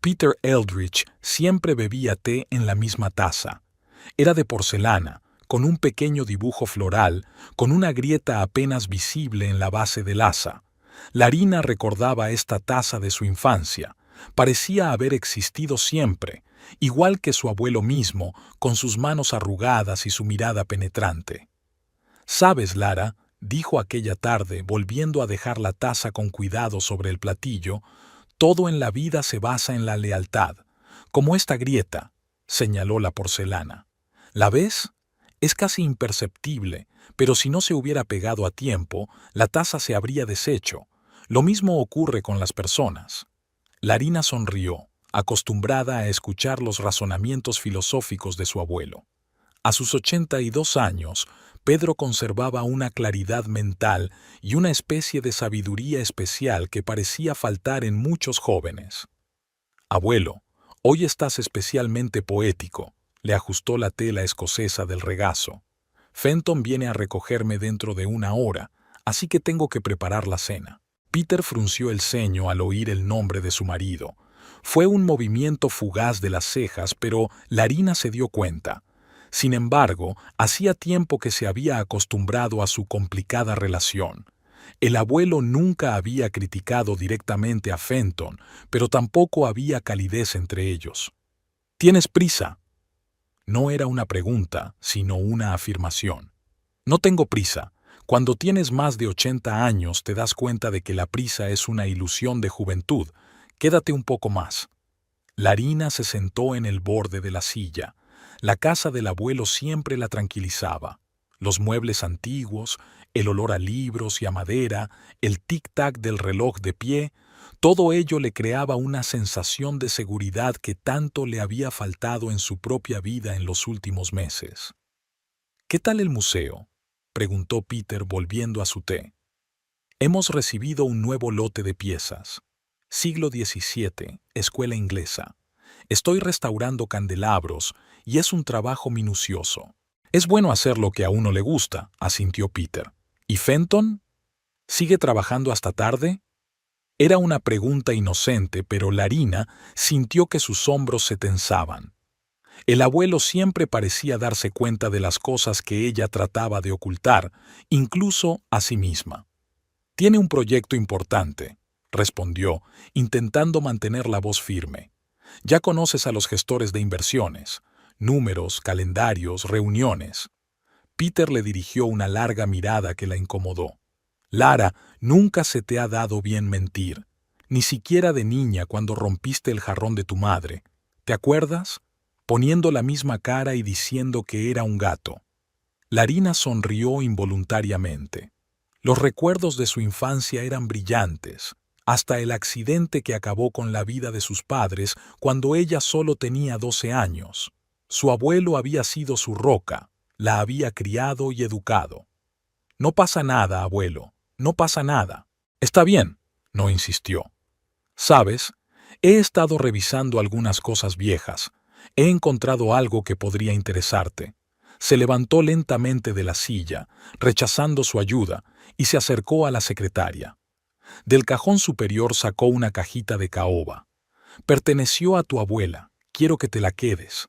Peter Eldridge siempre bebía té en la misma taza. Era de porcelana, con un pequeño dibujo floral, con una grieta apenas visible en la base del asa. Larina recordaba esta taza de su infancia. Parecía haber existido siempre, igual que su abuelo mismo, con sus manos arrugadas y su mirada penetrante. «¿Sabes, Lara?», dijo aquella tarde, volviendo a dejar la taza con cuidado sobre el platillo, «todo en la vida se basa en la lealtad, como esta grieta», señaló la porcelana. «¿La ves? Es casi imperceptible, pero si no se hubiera pegado a tiempo, la taza se habría deshecho. Lo mismo ocurre con las personas». Larina sonrió, acostumbrada a escuchar los razonamientos filosóficos de su abuelo. A sus 82 años, Pedro conservaba una claridad mental y una especie de sabiduría especial que parecía faltar en muchos jóvenes. «Abuelo, hoy estás especialmente poético», le ajustó la tela escocesa del regazo. «Fenton viene a recogerme dentro de 1 hora, así que tengo que preparar la cena». Peter frunció el ceño al oír el nombre de su marido. Fue un movimiento fugaz de las cejas, pero Larina se dio cuenta. Sin embargo, hacía tiempo que se había acostumbrado a su complicada relación. El abuelo nunca había criticado directamente a Fenton, pero tampoco había calidez entre ellos. «¿Tienes prisa?». No era una pregunta, sino una afirmación. «No tengo prisa. Cuando tienes más de 80 años te das cuenta de que la prisa es una ilusión de juventud. Quédate un poco más». Larina se sentó en el borde de la silla. La casa del abuelo siempre la tranquilizaba. Los muebles antiguos, el olor a libros y a madera, el tic-tac del reloj de pie, todo ello le creaba una sensación de seguridad que tanto le había faltado en su propia vida en los últimos meses. «¿Qué tal el museo?», preguntó Peter volviendo a su té. «Hemos recibido un nuevo lote de piezas. Siglo XVII, escuela inglesa. Estoy restaurando candelabros y es un trabajo minucioso». «Es bueno hacer lo que a uno le gusta», asintió Peter. «¿Y Fenton? ¿Sigue trabajando hasta tarde?». Era una pregunta inocente, pero Larina sintió que sus hombros se tensaban. El abuelo siempre parecía darse cuenta de las cosas que ella trataba de ocultar, incluso a sí misma. «Tiene un proyecto importante», respondió, intentando mantener la voz firme. «Ya conoces a los gestores de inversiones, números, calendarios, reuniones». Peter le dirigió una larga mirada que la incomodó. «Lara, nunca se te ha dado bien mentir, ni siquiera de niña cuando rompiste el jarrón de tu madre. ¿Te acuerdas?», poniendo la misma cara y diciendo que era un gato. Larina sonrió involuntariamente. Los recuerdos de su infancia eran brillantes, hasta el accidente que acabó con la vida de sus padres cuando ella solo tenía 12 años. Su abuelo había sido su roca, la había criado y educado. «No pasa nada, abuelo, no pasa nada». «Está bien», no insistió. «Sabes, he estado revisando algunas cosas viejas. He encontrado algo que podría interesarte». Se levantó lentamente de la silla, rechazando su ayuda, y se acercó a la secretaria. Del cajón superior sacó una cajita de caoba. «Perteneció a tu abuela, quiero que te la quedes».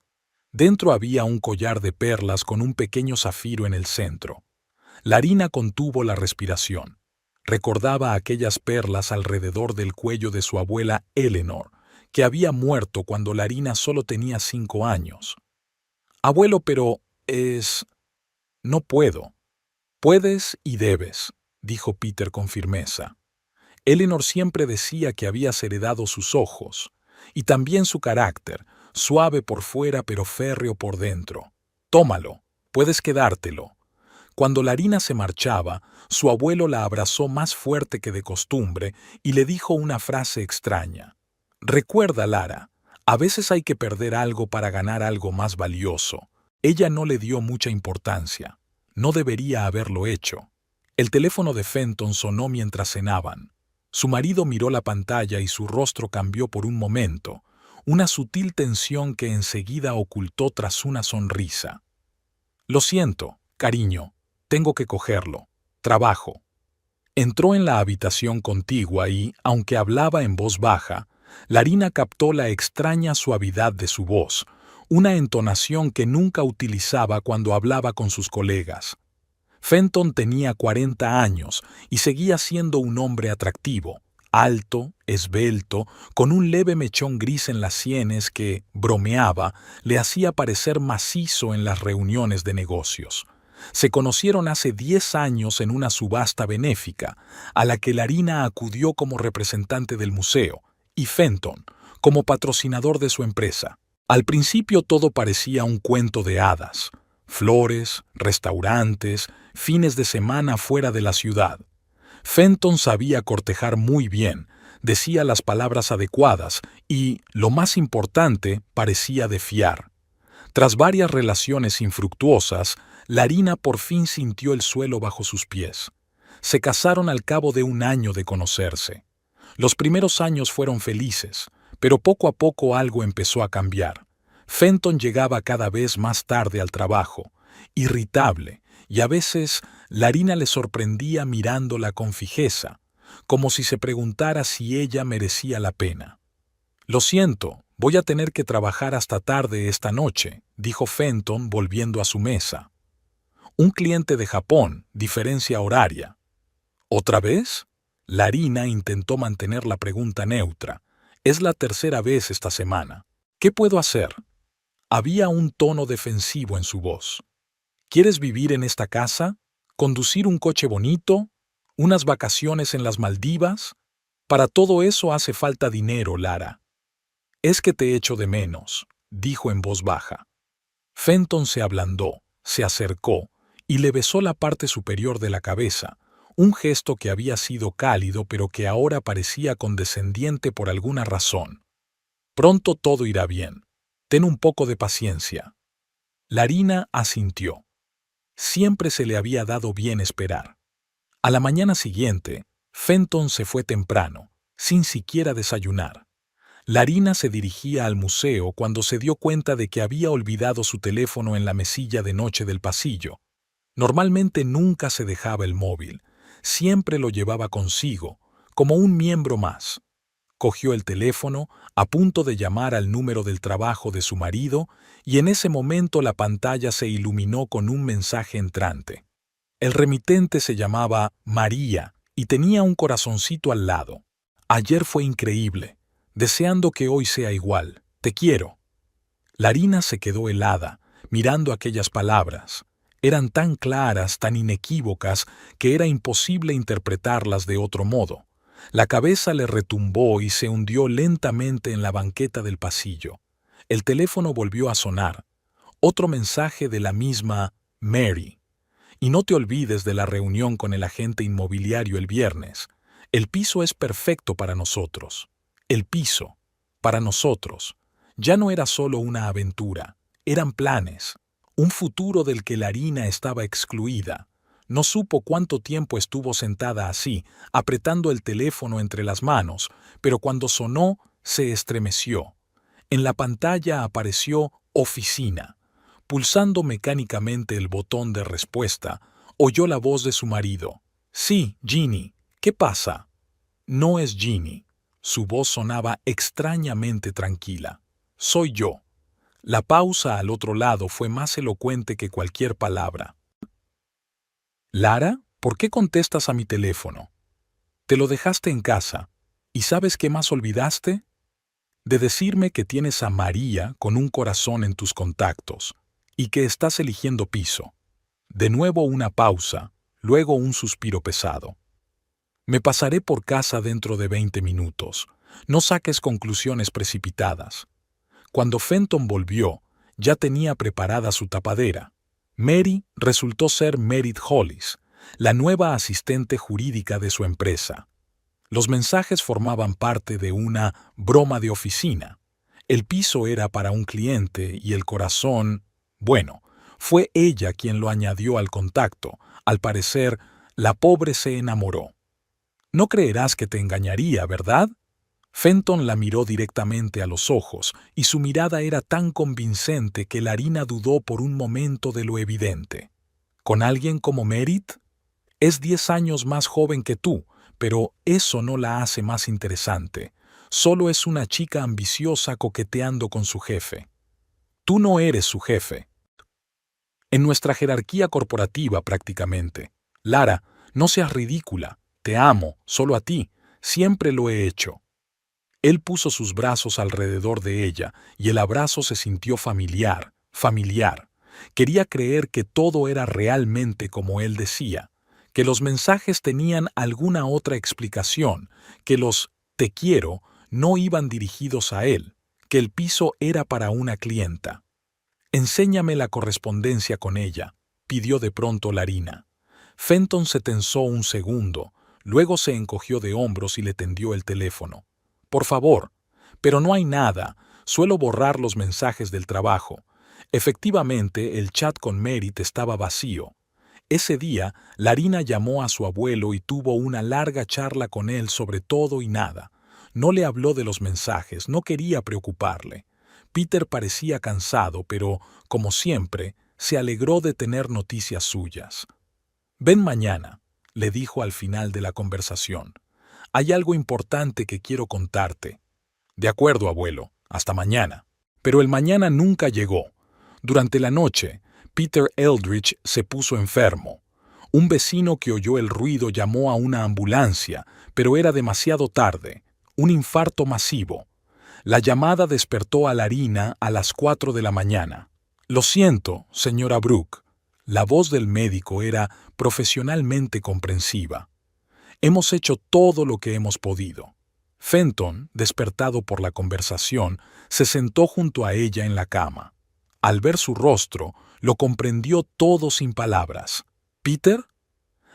Dentro había un collar de perlas con un pequeño zafiro en el centro. Larina contuvo la respiración. Recordaba aquellas perlas alrededor del cuello de su abuela Eleanor, que había muerto cuando Larina solo tenía 5 años. «Abuelo, pero es... no puedo». «Puedes y debes», dijo Peter con firmeza. Eleanor siempre decía que habías heredado sus ojos, y también su carácter, suave por fuera pero férreo por dentro. «Tómalo, puedes quedártelo». Cuando Larina se marchaba, su abuelo la abrazó más fuerte que de costumbre y le dijo una frase extraña. «Recuerda, Lara, a veces hay que perder algo para ganar algo más valioso». Ella no le dio mucha importancia. No debería haberlo hecho. El teléfono de Fenton sonó mientras cenaban. Su marido miró la pantalla y su rostro cambió por un momento, una sutil tensión que enseguida ocultó tras una sonrisa. «Lo siento, cariño, tengo que cogerlo. Trabajo». Entró en la habitación contigua y, aunque hablaba en voz baja, Larina captó la extraña suavidad de su voz, una entonación que nunca utilizaba cuando hablaba con sus colegas. Fenton tenía 40 años y seguía siendo un hombre atractivo, alto, esbelto, con un leve mechón gris en las sienes que, bromeaba, le hacía parecer macizo en las reuniones de negocios. Se conocieron hace 10 años en una subasta benéfica, a la que Larina acudió como representante del museo, y Fenton, como patrocinador de su empresa. Al principio todo parecía un cuento de hadas. Flores, restaurantes, fines de semana fuera de la ciudad. Fenton sabía cortejar muy bien, decía las palabras adecuadas y, lo más importante, parecía de fiar. Tras varias relaciones infructuosas, Larina por fin sintió el suelo bajo sus pies. Se casaron al cabo de un año de conocerse. Los primeros años fueron felices, pero poco a poco algo empezó a cambiar. Fenton llegaba cada vez más tarde al trabajo, irritable, y a veces Larina le sorprendía mirándola con fijeza, como si se preguntara si ella merecía la pena. «Lo siento, voy a tener que trabajar hasta tarde esta noche», dijo Fenton volviendo a su mesa. «Un cliente de Japón, diferencia horaria». «¿Otra vez?». Larina intentó mantener la pregunta neutra. «Es la tercera vez esta semana. ¿Qué puedo hacer?». Había un tono defensivo en su voz. ¿Quieres vivir en esta casa? ¿Conducir un coche bonito? ¿Unas vacaciones en las Maldivas? Para todo eso hace falta dinero, Lara. «Es que te echo de menos», dijo en voz baja. Fenton se ablandó, se acercó y le besó la parte superior de la cabeza, un gesto que había sido cálido pero que ahora parecía condescendiente por alguna razón. «Pronto todo irá bien. Ten un poco de paciencia». Larina asintió. Siempre se le había dado bien esperar. A la mañana siguiente, Fenton se fue temprano, sin siquiera desayunar. Larina se dirigía al museo cuando se dio cuenta de que había olvidado su teléfono en la mesilla de noche del pasillo. Normalmente nunca se dejaba el móvil, siempre lo llevaba consigo, como un miembro más. Cogió el teléfono, a punto de llamar al número del trabajo de su marido, y en ese momento la pantalla se iluminó con un mensaje entrante. El remitente se llamaba María y tenía un corazoncito al lado. «Ayer fue increíble. Deseando que hoy sea igual. Te quiero». Larina se quedó helada, mirando aquellas palabras. Eran tan claras, tan inequívocas, que era imposible interpretarlas de otro modo. La cabeza le retumbó y se hundió lentamente en la banqueta del pasillo. El teléfono volvió a sonar. Otro mensaje de la misma Mary. «Y no te olvides de la reunión con el agente inmobiliario el viernes. El piso es perfecto para nosotros». El piso, para nosotros, ya no era solo una aventura, eran planes, un futuro del que Larina estaba excluida. No supo cuánto tiempo estuvo sentada así, apretando el teléfono entre las manos, pero cuando sonó, se estremeció. En la pantalla apareció «Oficina». Pulsando mecánicamente el botón de respuesta, oyó la voz de su marido. «Sí, Ginny. ¿Qué pasa?». «No es Ginny». Su voz sonaba extrañamente tranquila. «Soy yo». La pausa al otro lado fue más elocuente que cualquier palabra. «Lara, ¿por qué contestas a mi teléfono? Te lo dejaste en casa. ¿Y sabes qué más olvidaste? De decirme que tienes a María con un corazón en tus contactos y que estás eligiendo piso». De nuevo una pausa, luego un suspiro pesado. «Me pasaré por casa dentro de 20 minutos. No saques conclusiones precipitadas». Cuando Fenton volvió, ya tenía preparada su tapadera. Mary resultó ser Meredith Hollis, la nueva asistente jurídica de su empresa. Los mensajes formaban parte de una broma de oficina. El piso era para un cliente y el corazón, bueno, fue ella quien lo añadió al contacto. Al parecer, la pobre se enamoró. «No creerás que te engañaría, ¿verdad?». Fenton la miró directamente a los ojos y su mirada era tan convincente que Larina dudó por un momento de lo evidente. «¿Con alguien como Meredith? Es 10 años más joven que tú, pero eso no la hace más interesante. Solo es una chica ambiciosa coqueteando con su jefe. Tú no eres su jefe. En nuestra jerarquía corporativa prácticamente. Lara, no seas ridícula. Te amo, solo a ti. Siempre lo he hecho. Él puso sus brazos alrededor de ella y el abrazo se sintió familiar, familiar. Quería creer que todo era realmente como él decía, que los mensajes tenían alguna otra explicación, que los «te quiero» no iban dirigidos a él, que el piso era para una clienta. «Enséñame la correspondencia con ella», pidió de pronto Larina. Fenton se tensó un segundo, luego se encogió de hombros y le tendió el teléfono. «Por favor». «Pero no hay nada. Suelo borrar los mensajes del trabajo». Efectivamente, el chat con Merit estaba vacío. Ese día, Larina llamó a su abuelo y tuvo una larga charla con él sobre todo y nada. No le habló de los mensajes, no quería preocuparle. Peter parecía cansado, pero, como siempre, se alegró de tener noticias suyas. «Ven mañana», le dijo al final de la conversación. «Hay algo importante que quiero contarte». «De acuerdo, abuelo. Hasta mañana». Pero el mañana nunca llegó. Durante la noche, Peter Eldridge se puso enfermo. Un vecino que oyó el ruido llamó a una ambulancia, pero era demasiado tarde. Un infarto masivo. La llamada despertó a Larina a las 4 de la mañana. «Lo siento, señora Brooke». La voz del médico era profesionalmente comprensiva. «Hemos hecho todo lo que hemos podido». Fenton, despertado por la conversación, se sentó junto a ella en la cama. Al ver su rostro, lo comprendió todo sin palabras. «¿Peter?»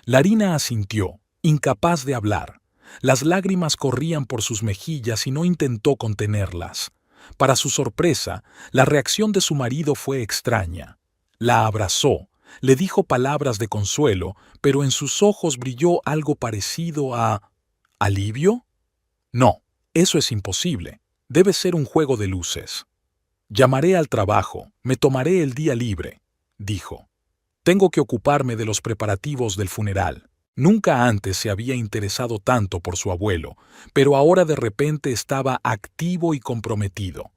Larina asintió, incapaz de hablar. Las lágrimas corrían por sus mejillas y no intentó contenerlas. Para su sorpresa, la reacción de su marido fue extraña. La abrazó, le dijo palabras de consuelo, pero en sus ojos brilló algo parecido a... ¿alivio? «No, eso es imposible. Debe ser un juego de luces». «Llamaré al trabajo, me tomaré el día libre», dijo. «Tengo que ocuparme de los preparativos del funeral». Nunca antes se había interesado tanto por su abuelo, pero ahora de repente estaba activo y comprometido.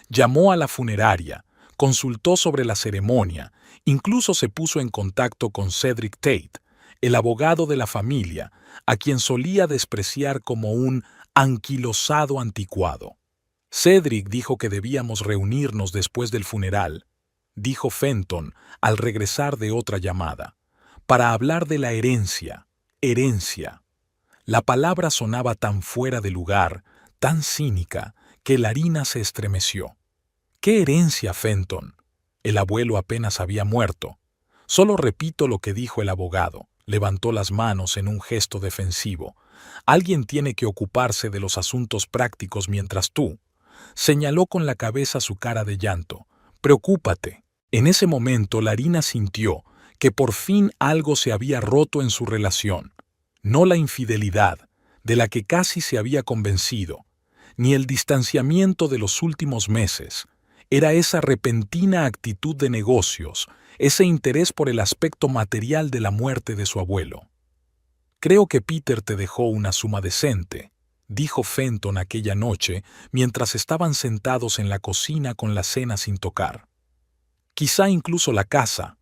Llamó a la funeraria, consultó sobre la ceremonia, incluso se puso en contacto con Cedric Tate, el abogado de la familia, a quien solía despreciar como un anquilosado anticuado. «Cedric dijo que debíamos reunirnos después del funeral», dijo Fenton al regresar de otra llamada, «para hablar de la herencia». Herencia. La palabra sonaba tan fuera de lugar, tan cínica, que Larina se estremeció. «¿Qué herencia, Fenton?» El abuelo apenas había muerto. «Solo repito lo que dijo el abogado», levantó las manos en un gesto defensivo. «Alguien tiene que ocuparse de los asuntos prácticos mientras tú». Señaló con la cabeza su cara de llanto. «Preocúpate». En ese momento Larina sintió que por fin algo se había roto en su relación. No la infidelidad, de la que casi se había convencido, ni el distanciamiento de los últimos meses. Era esa repentina actitud de negocios, ese interés por el aspecto material de la muerte de su abuelo. «Creo que Peter te dejó una suma decente», dijo Fenton aquella noche mientras estaban sentados en la cocina con la cena sin tocar. «Quizá incluso la casa.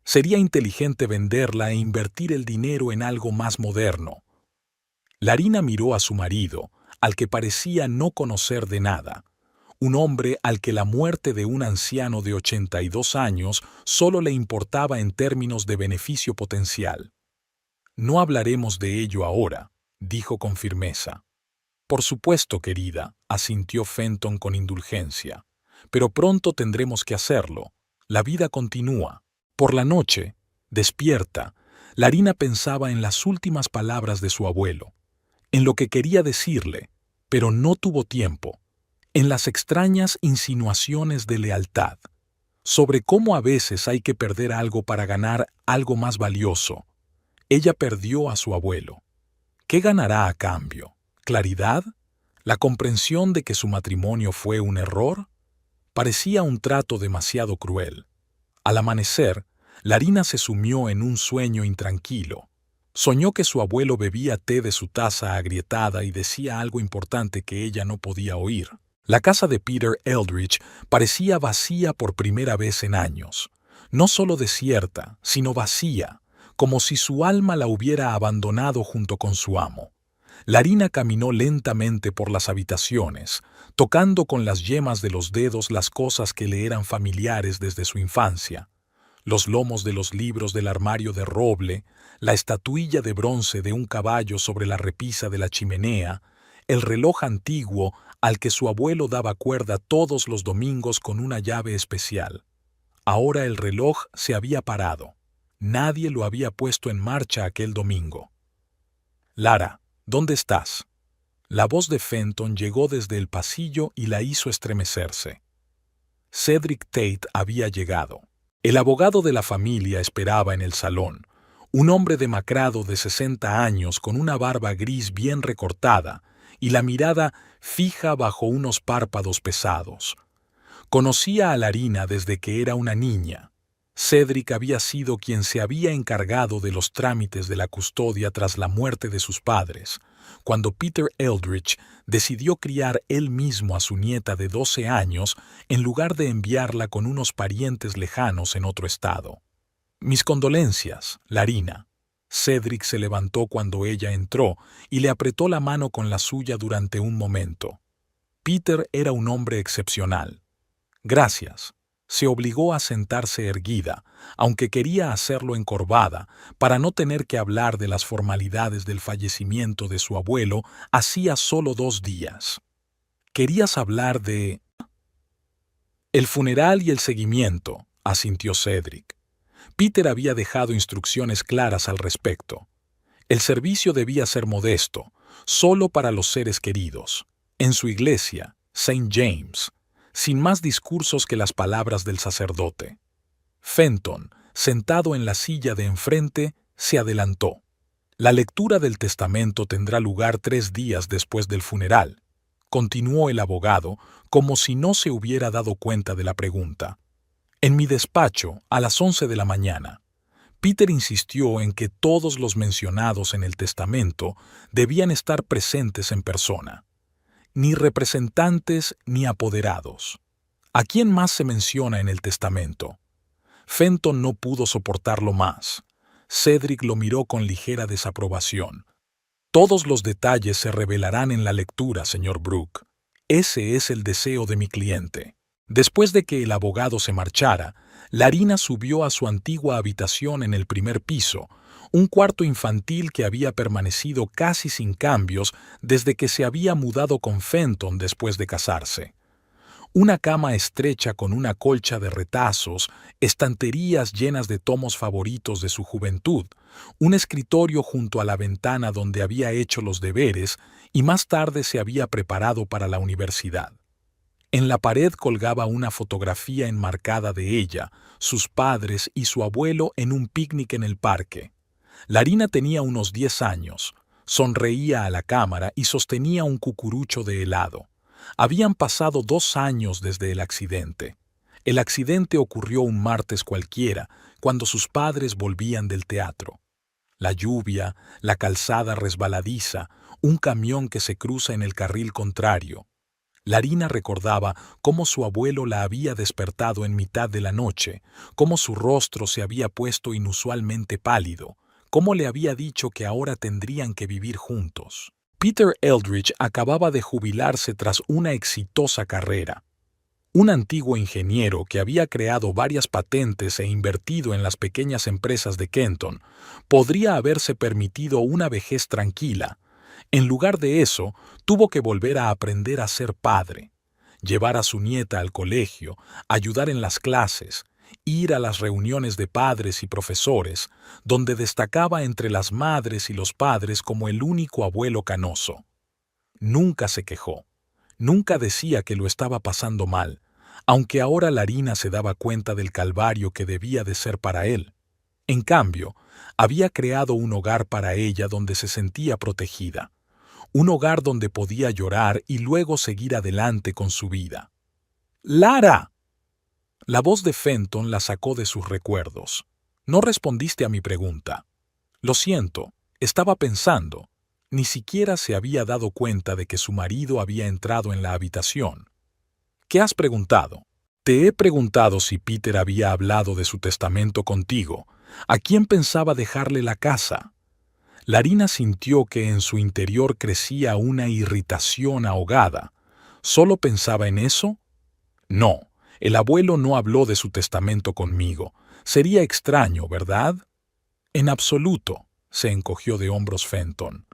Sería inteligente venderla e invertir el dinero en algo más moderno». Larina miró a su marido, al que parecía no conocer de nada. Un hombre al que la muerte de un anciano de 82 años solo le importaba en términos de beneficio potencial. «No hablaremos de ello ahora», dijo con firmeza. «Por supuesto, querida», asintió Fenton con indulgencia. «Pero pronto tendremos que hacerlo. La vida continúa». Por la noche, despierta, Larina pensaba en las últimas palabras de su abuelo, en lo que quería decirle, pero no tuvo tiempo, en las extrañas insinuaciones de lealtad, sobre cómo a veces hay que perder algo para ganar algo más valioso. Ella perdió a su abuelo. ¿Qué ganará a cambio? ¿Claridad? ¿La comprensión de que su matrimonio fue un error? Parecía un trato demasiado cruel. Al amanecer, Larina se sumió en un sueño intranquilo. Soñó que su abuelo bebía té de su taza agrietada y decía algo importante que ella no podía oír. La casa de Peter Eldridge parecía vacía por primera vez en años. No solo desierta, sino vacía, como si su alma la hubiera abandonado junto con su amo. Larina caminó lentamente por las habitaciones, tocando con las yemas de los dedos las cosas que le eran familiares desde su infancia. Los lomos de los libros del armario de roble, la estatuilla de bronce de un caballo sobre la repisa de la chimenea, el reloj antiguo al que su abuelo daba cuerda todos los domingos con una llave especial. Ahora el reloj se había parado. Nadie lo había puesto en marcha aquel domingo. «Lara, ¿dónde estás?». La voz de Fenton llegó desde el pasillo y la hizo estremecerse. Cedric Tate había llegado. El abogado de la familia esperaba en el salón, un hombre demacrado de 60 años con una barba gris bien recortada y la mirada fija bajo unos párpados pesados. Conocía a Larina desde que era una niña. Cedric había sido quien se había encargado de los trámites de la custodia tras la muerte de sus padres, cuando Peter Eldridge decidió criar él mismo a su nieta de 12 años en lugar de enviarla con unos parientes lejanos en otro estado. «Mis condolencias, Larina». Cedric se levantó cuando ella entró y le apretó la mano con la suya durante un momento. Peter era un hombre excepcional. «Gracias». Se obligó a sentarse erguida, aunque quería hacerlo encorvada, para no tener que hablar de las formalidades del fallecimiento de su abuelo hacía solo 2 días. «¿Querías hablar de...?» «El funeral y el seguimiento», asintió Cedric. Peter había dejado instrucciones claras al respecto. El servicio debía ser modesto, solo para los seres queridos, en su iglesia, St. James, sin más discursos que las palabras del sacerdote. Fenton, sentado en la silla de enfrente, se adelantó. «La lectura del testamento tendrá lugar 3 días después del funeral», continuó el abogado, como si no se hubiera dado cuenta de la pregunta. «En mi despacho, a las 11 de la mañana». Peter insistió en que todos los mencionados en el testamento debían estar presentes en persona. Ni representantes ni apoderados. ¿A quién más se menciona en el testamento? Fenton no pudo soportarlo más. Cedric lo miró con ligera desaprobación. «Todos los detalles se revelarán en la lectura, señor Brooke. Ese es el deseo de mi cliente». Después de que el abogado se marchara, Larina subió a su antigua habitación en el primer piso, un cuarto infantil que había permanecido casi sin cambios desde que se había mudado con Fenton después de casarse. Una cama estrecha con una colcha de retazos, estanterías llenas de tomos favoritos de su juventud, un escritorio junto a la ventana donde había hecho los deberes y más tarde se había preparado para la universidad. En la pared colgaba una fotografía enmarcada de ella, sus padres y su abuelo en un picnic en el parque. Larina tenía unos 10 años, sonreía a la cámara y sostenía un cucurucho de helado. Habían pasado 2 años desde el accidente. El accidente ocurrió un martes cualquiera, cuando sus padres volvían del teatro. La lluvia, la calzada resbaladiza, un camión que se cruza en el carril contrario. Larina recordaba cómo su abuelo la había despertado en mitad de la noche, cómo su rostro se había puesto inusualmente pálido, cómo le había dicho que ahora tendrían que vivir juntos. Peter Eldridge acababa de jubilarse tras una exitosa carrera. Un antiguo ingeniero que había creado varias patentes e invertido en las pequeñas empresas de Kenton podría haberse permitido una vejez tranquila. En lugar de eso, tuvo que volver a aprender a ser padre, llevar a su nieta al colegio, ayudar en las clases, ir a las reuniones de padres y profesores, donde destacaba entre las madres y los padres como el único abuelo canoso. Nunca se quejó, nunca decía que lo estaba pasando mal, aunque ahora Larina se daba cuenta del calvario que debía de ser para él. En cambio, había creado un hogar para ella donde se sentía protegida. Un hogar donde podía llorar y luego seguir adelante con su vida. «¡Lara!». La voz de Fenton la sacó de sus recuerdos. «No respondiste a mi pregunta». «Lo siento». Estaba pensando. Ni siquiera se había dado cuenta de que su marido había entrado en la habitación. ¿Qué has preguntado? Te he preguntado si Peter había hablado de su testamento contigo. ¿A quién pensaba dejarle la casa? Larina sintió que en su interior crecía una irritación ahogada. ¿Solo pensaba en eso? No, el abuelo no habló de su testamento conmigo. Sería extraño, ¿verdad? En absoluto, se encogió de hombros Fenton.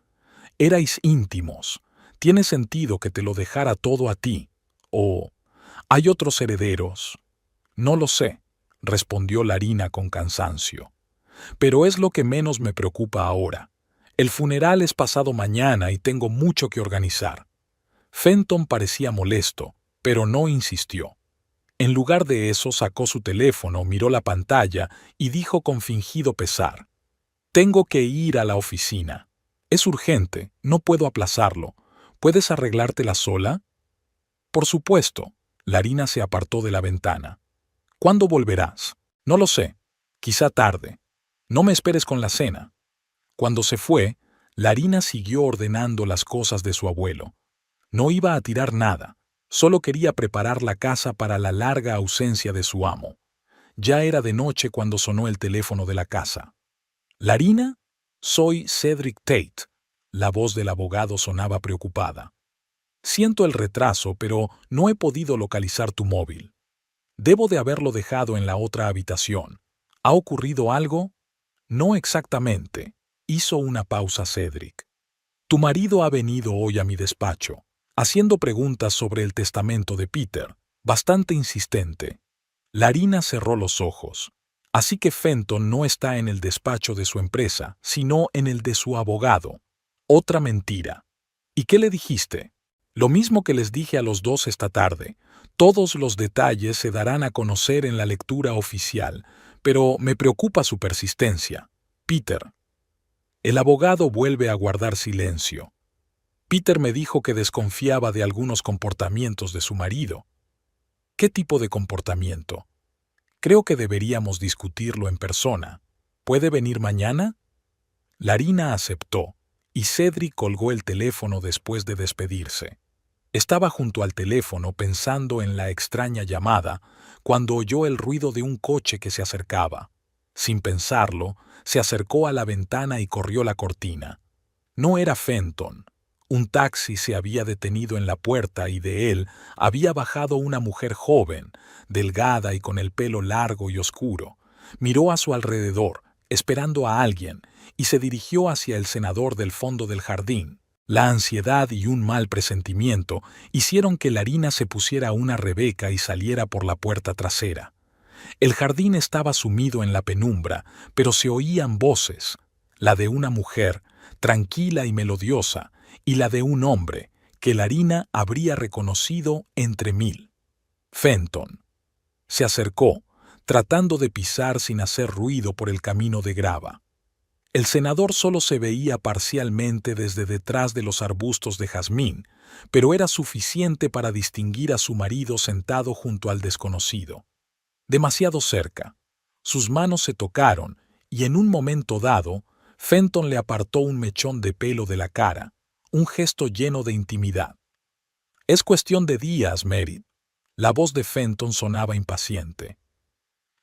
Erais íntimos. Tiene sentido que te lo dejara todo a ti. ¿O hay otros herederos? No lo sé, respondió Larina con cansancio. Pero es lo que menos me preocupa ahora. El funeral es pasado mañana y tengo mucho que organizar. Fenton parecía molesto, pero no insistió. En lugar de eso sacó su teléfono, miró la pantalla y dijo con fingido pesar: «Tengo que ir a la oficina. Es urgente, no puedo aplazarlo. ¿Puedes arreglártela sola?» «Por supuesto». Larina se apartó de la ventana. «¿Cuándo volverás?» «No lo sé. Quizá tarde. No me esperes con la cena». Cuando se fue, Larina siguió ordenando las cosas de su abuelo. No iba a tirar nada, solo quería preparar la casa para la larga ausencia de su amo. Ya era de noche cuando sonó el teléfono de la casa. «¿Larina? Soy Cedric Tate». La voz del abogado sonaba preocupada. «Siento el retraso, pero no he podido localizar tu móvil. Debo de haberlo dejado en la otra habitación. ¿Ha ocurrido algo?» «No exactamente», hizo una pausa Cedric. «Tu marido ha venido hoy a mi despacho, haciendo preguntas sobre el testamento de Peter, bastante insistente». Larina cerró los ojos. Así que Fenton no está en el despacho de su empresa, sino en el de su abogado. Otra mentira. ¿Y qué le dijiste? Lo mismo que les dije a los dos esta tarde. Todos los detalles se darán a conocer en la lectura oficial, pero me preocupa su persistencia. Peter. El abogado vuelve a guardar silencio. Peter me dijo que desconfiaba de algunos comportamientos de su marido. ¿Qué tipo de comportamiento? Creo que deberíamos discutirlo en persona. ¿Puede venir mañana? Larina aceptó, y Cedric colgó el teléfono después de despedirse. Estaba junto al teléfono pensando en la extraña llamada cuando oyó el ruido de un coche que se acercaba. Sin pensarlo, se acercó a la ventana y corrió la cortina. No era Fenton. Un taxi se había detenido en la puerta y de él había bajado una mujer joven, delgada y con el pelo largo y oscuro. Miró a su alrededor, esperando a alguien, y se dirigió hacia el senador del fondo del jardín. La ansiedad y un mal presentimiento hicieron que Larina se pusiera una rebeca y saliera por la puerta trasera. El jardín estaba sumido en la penumbra, pero se oían voces, la de una mujer, tranquila y melodiosa, y la de un hombre, que Larina habría reconocido entre mil. Fenton. Se acercó, tratando de pisar sin hacer ruido por el camino de grava. El senador solo se veía parcialmente desde detrás de los arbustos de jazmín, pero era suficiente para distinguir a su marido sentado junto al desconocido. Demasiado cerca. Sus manos se tocaron y en un momento dado, Fenton le apartó un mechón de pelo de la cara, un gesto lleno de intimidad. «Es cuestión de días, Merit». La voz de Fenton sonaba impaciente.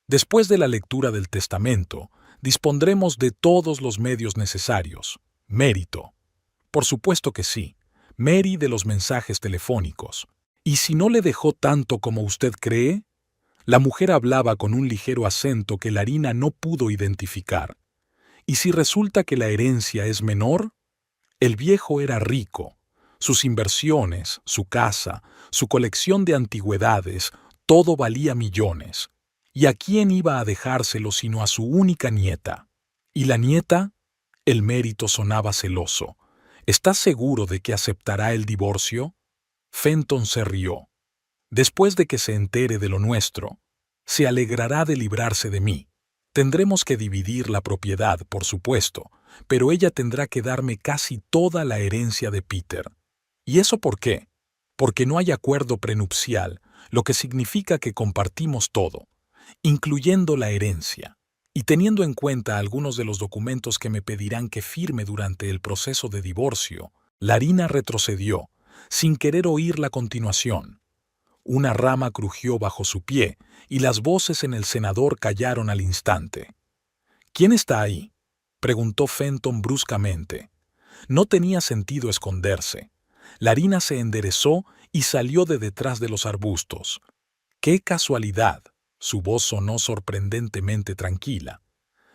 «Después de la lectura del testamento, dispondremos de todos los medios necesarios. Mérito». «Por supuesto que sí. Mary de los mensajes telefónicos. ¿Y si no le dejó tanto como usted cree?» La mujer hablaba con un ligero acento que Larina no pudo identificar. ¿Y si resulta que la herencia es menor? El viejo era rico. Sus inversiones, su casa, su colección de antigüedades, todo valía millones. ¿Y a quién iba a dejárselo sino a su única nieta? ¿Y la nieta? El Mérito sonaba celoso. ¿Estás seguro de que aceptará el divorcio? Fenton se rió. Después de que se entere de lo nuestro, se alegrará de librarse de mí. Tendremos que dividir la propiedad, por supuesto, pero ella tendrá que darme casi toda la herencia de Peter. ¿Y eso por qué? Porque no hay acuerdo prenupcial, lo que significa que compartimos todo, incluyendo la herencia. Y teniendo en cuenta algunos de los documentos que me pedirán que firme durante el proceso de divorcio, Larina retrocedió, sin querer oír la continuación. Una rama crujió bajo su pie y las voces en el cenador callaron al instante. ¿Quién está ahí?, preguntó Fenton bruscamente. No tenía sentido esconderse. Larina se enderezó y salió de detrás de los arbustos. ¡Qué casualidad! Su voz sonó sorprendentemente tranquila.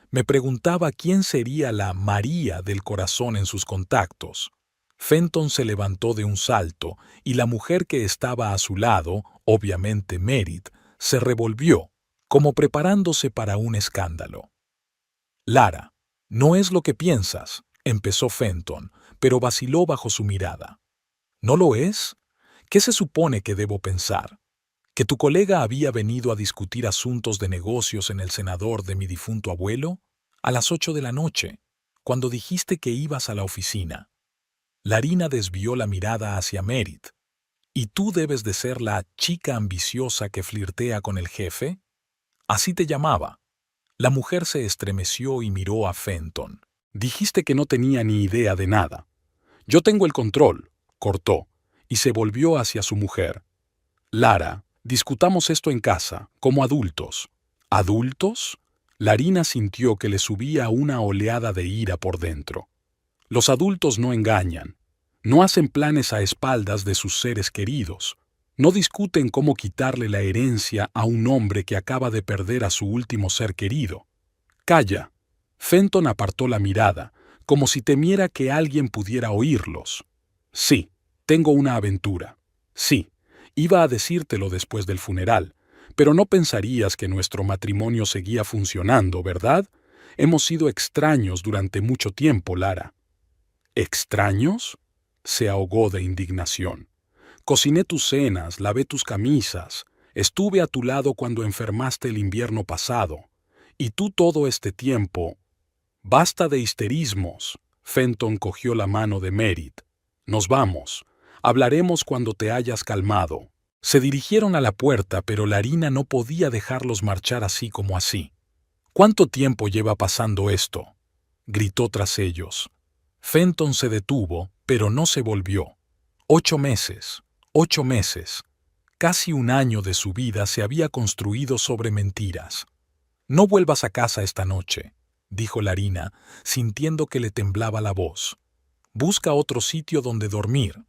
Me preguntaba quién sería la María del corazón en sus contactos. Fenton se levantó de un salto y la mujer que estaba a su lado, obviamente Merit, se revolvió, como preparándose para un escándalo. Lara, no es lo que piensas, empezó Fenton, pero vaciló bajo su mirada. ¿No lo es? ¿Qué se supone que debo pensar? ¿Que tu colega había venido a discutir asuntos de negocios en el cenador de mi difunto abuelo? A las 8 de la noche, cuando dijiste que ibas a la oficina. Larina desvió la mirada hacia Merit. ¿Y tú debes de ser la chica ambiciosa que flirtea con el jefe? Así te llamaba. La mujer se estremeció y miró a Fenton. Dijiste que no tenía ni idea de nada. Yo tengo el control, cortó, y se volvió hacia su mujer. Lara, discutamos esto en casa, como adultos. ¿Adultos? Larina sintió que le subía una oleada de ira por dentro. Los adultos no engañan, no hacen planes a espaldas de sus seres queridos, no discuten cómo quitarle la herencia a un hombre que acaba de perder a su último ser querido. Calla. Fenton apartó la mirada, como si temiera que alguien pudiera oírlos. Sí, tengo una aventura. Sí, iba a decírtelo después del funeral, pero no pensarías que nuestro matrimonio seguía funcionando, ¿verdad? Hemos sido extraños durante mucho tiempo, Lara. ¿Extraños? Se ahogó de indignación. Cociné tus cenas, lavé tus camisas, estuve a tu lado cuando enfermaste el invierno pasado. Y tú todo este tiempo... Basta de histerismos. Fenton cogió la mano de Merit. Nos vamos. Hablaremos cuando te hayas calmado. Se dirigieron a la puerta, pero Larina no podía dejarlos marchar así como así. ¿Cuánto tiempo lleva pasando esto?, gritó tras ellos. Fenton se detuvo, pero no se volvió. 8 meses, 8 meses. Casi un año de su vida se había construido sobre mentiras. No vuelvas a casa esta noche, dijo Larina, sintiendo que le temblaba la voz. Busca otro sitio donde dormir.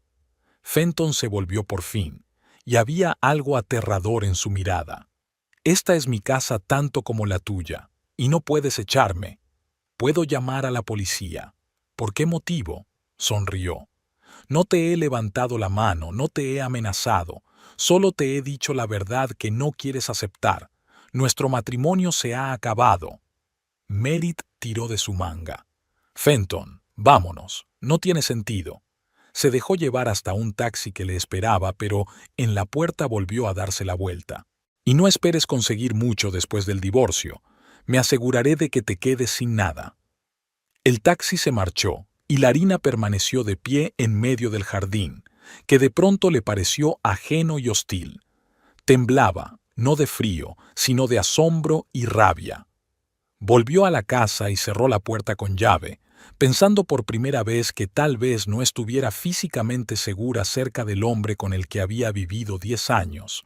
Fenton se volvió por fin, y había algo aterrador en su mirada. Esta es mi casa tanto como la tuya, y no puedes echarme. Puedo llamar a la policía. ¿Por qué motivo?, sonrió. No te he levantado la mano, no te he amenazado, solo te he dicho la verdad que no quieres aceptar. Nuestro matrimonio se ha acabado. Merit tiró de su manga. Fenton, vámonos, no tiene sentido. Se dejó llevar hasta un taxi que le esperaba, pero en la puerta volvió a darse la vuelta. Y no esperes conseguir mucho después del divorcio. Me aseguraré de que te quedes sin nada. El taxi se marchó, y Larina permaneció de pie en medio del jardín, que de pronto le pareció ajeno y hostil. Temblaba, no de frío, sino de asombro y rabia. Volvió a la casa y cerró la puerta con llave, pensando por primera vez que tal vez no estuviera físicamente segura cerca del hombre con el que había vivido 10 años.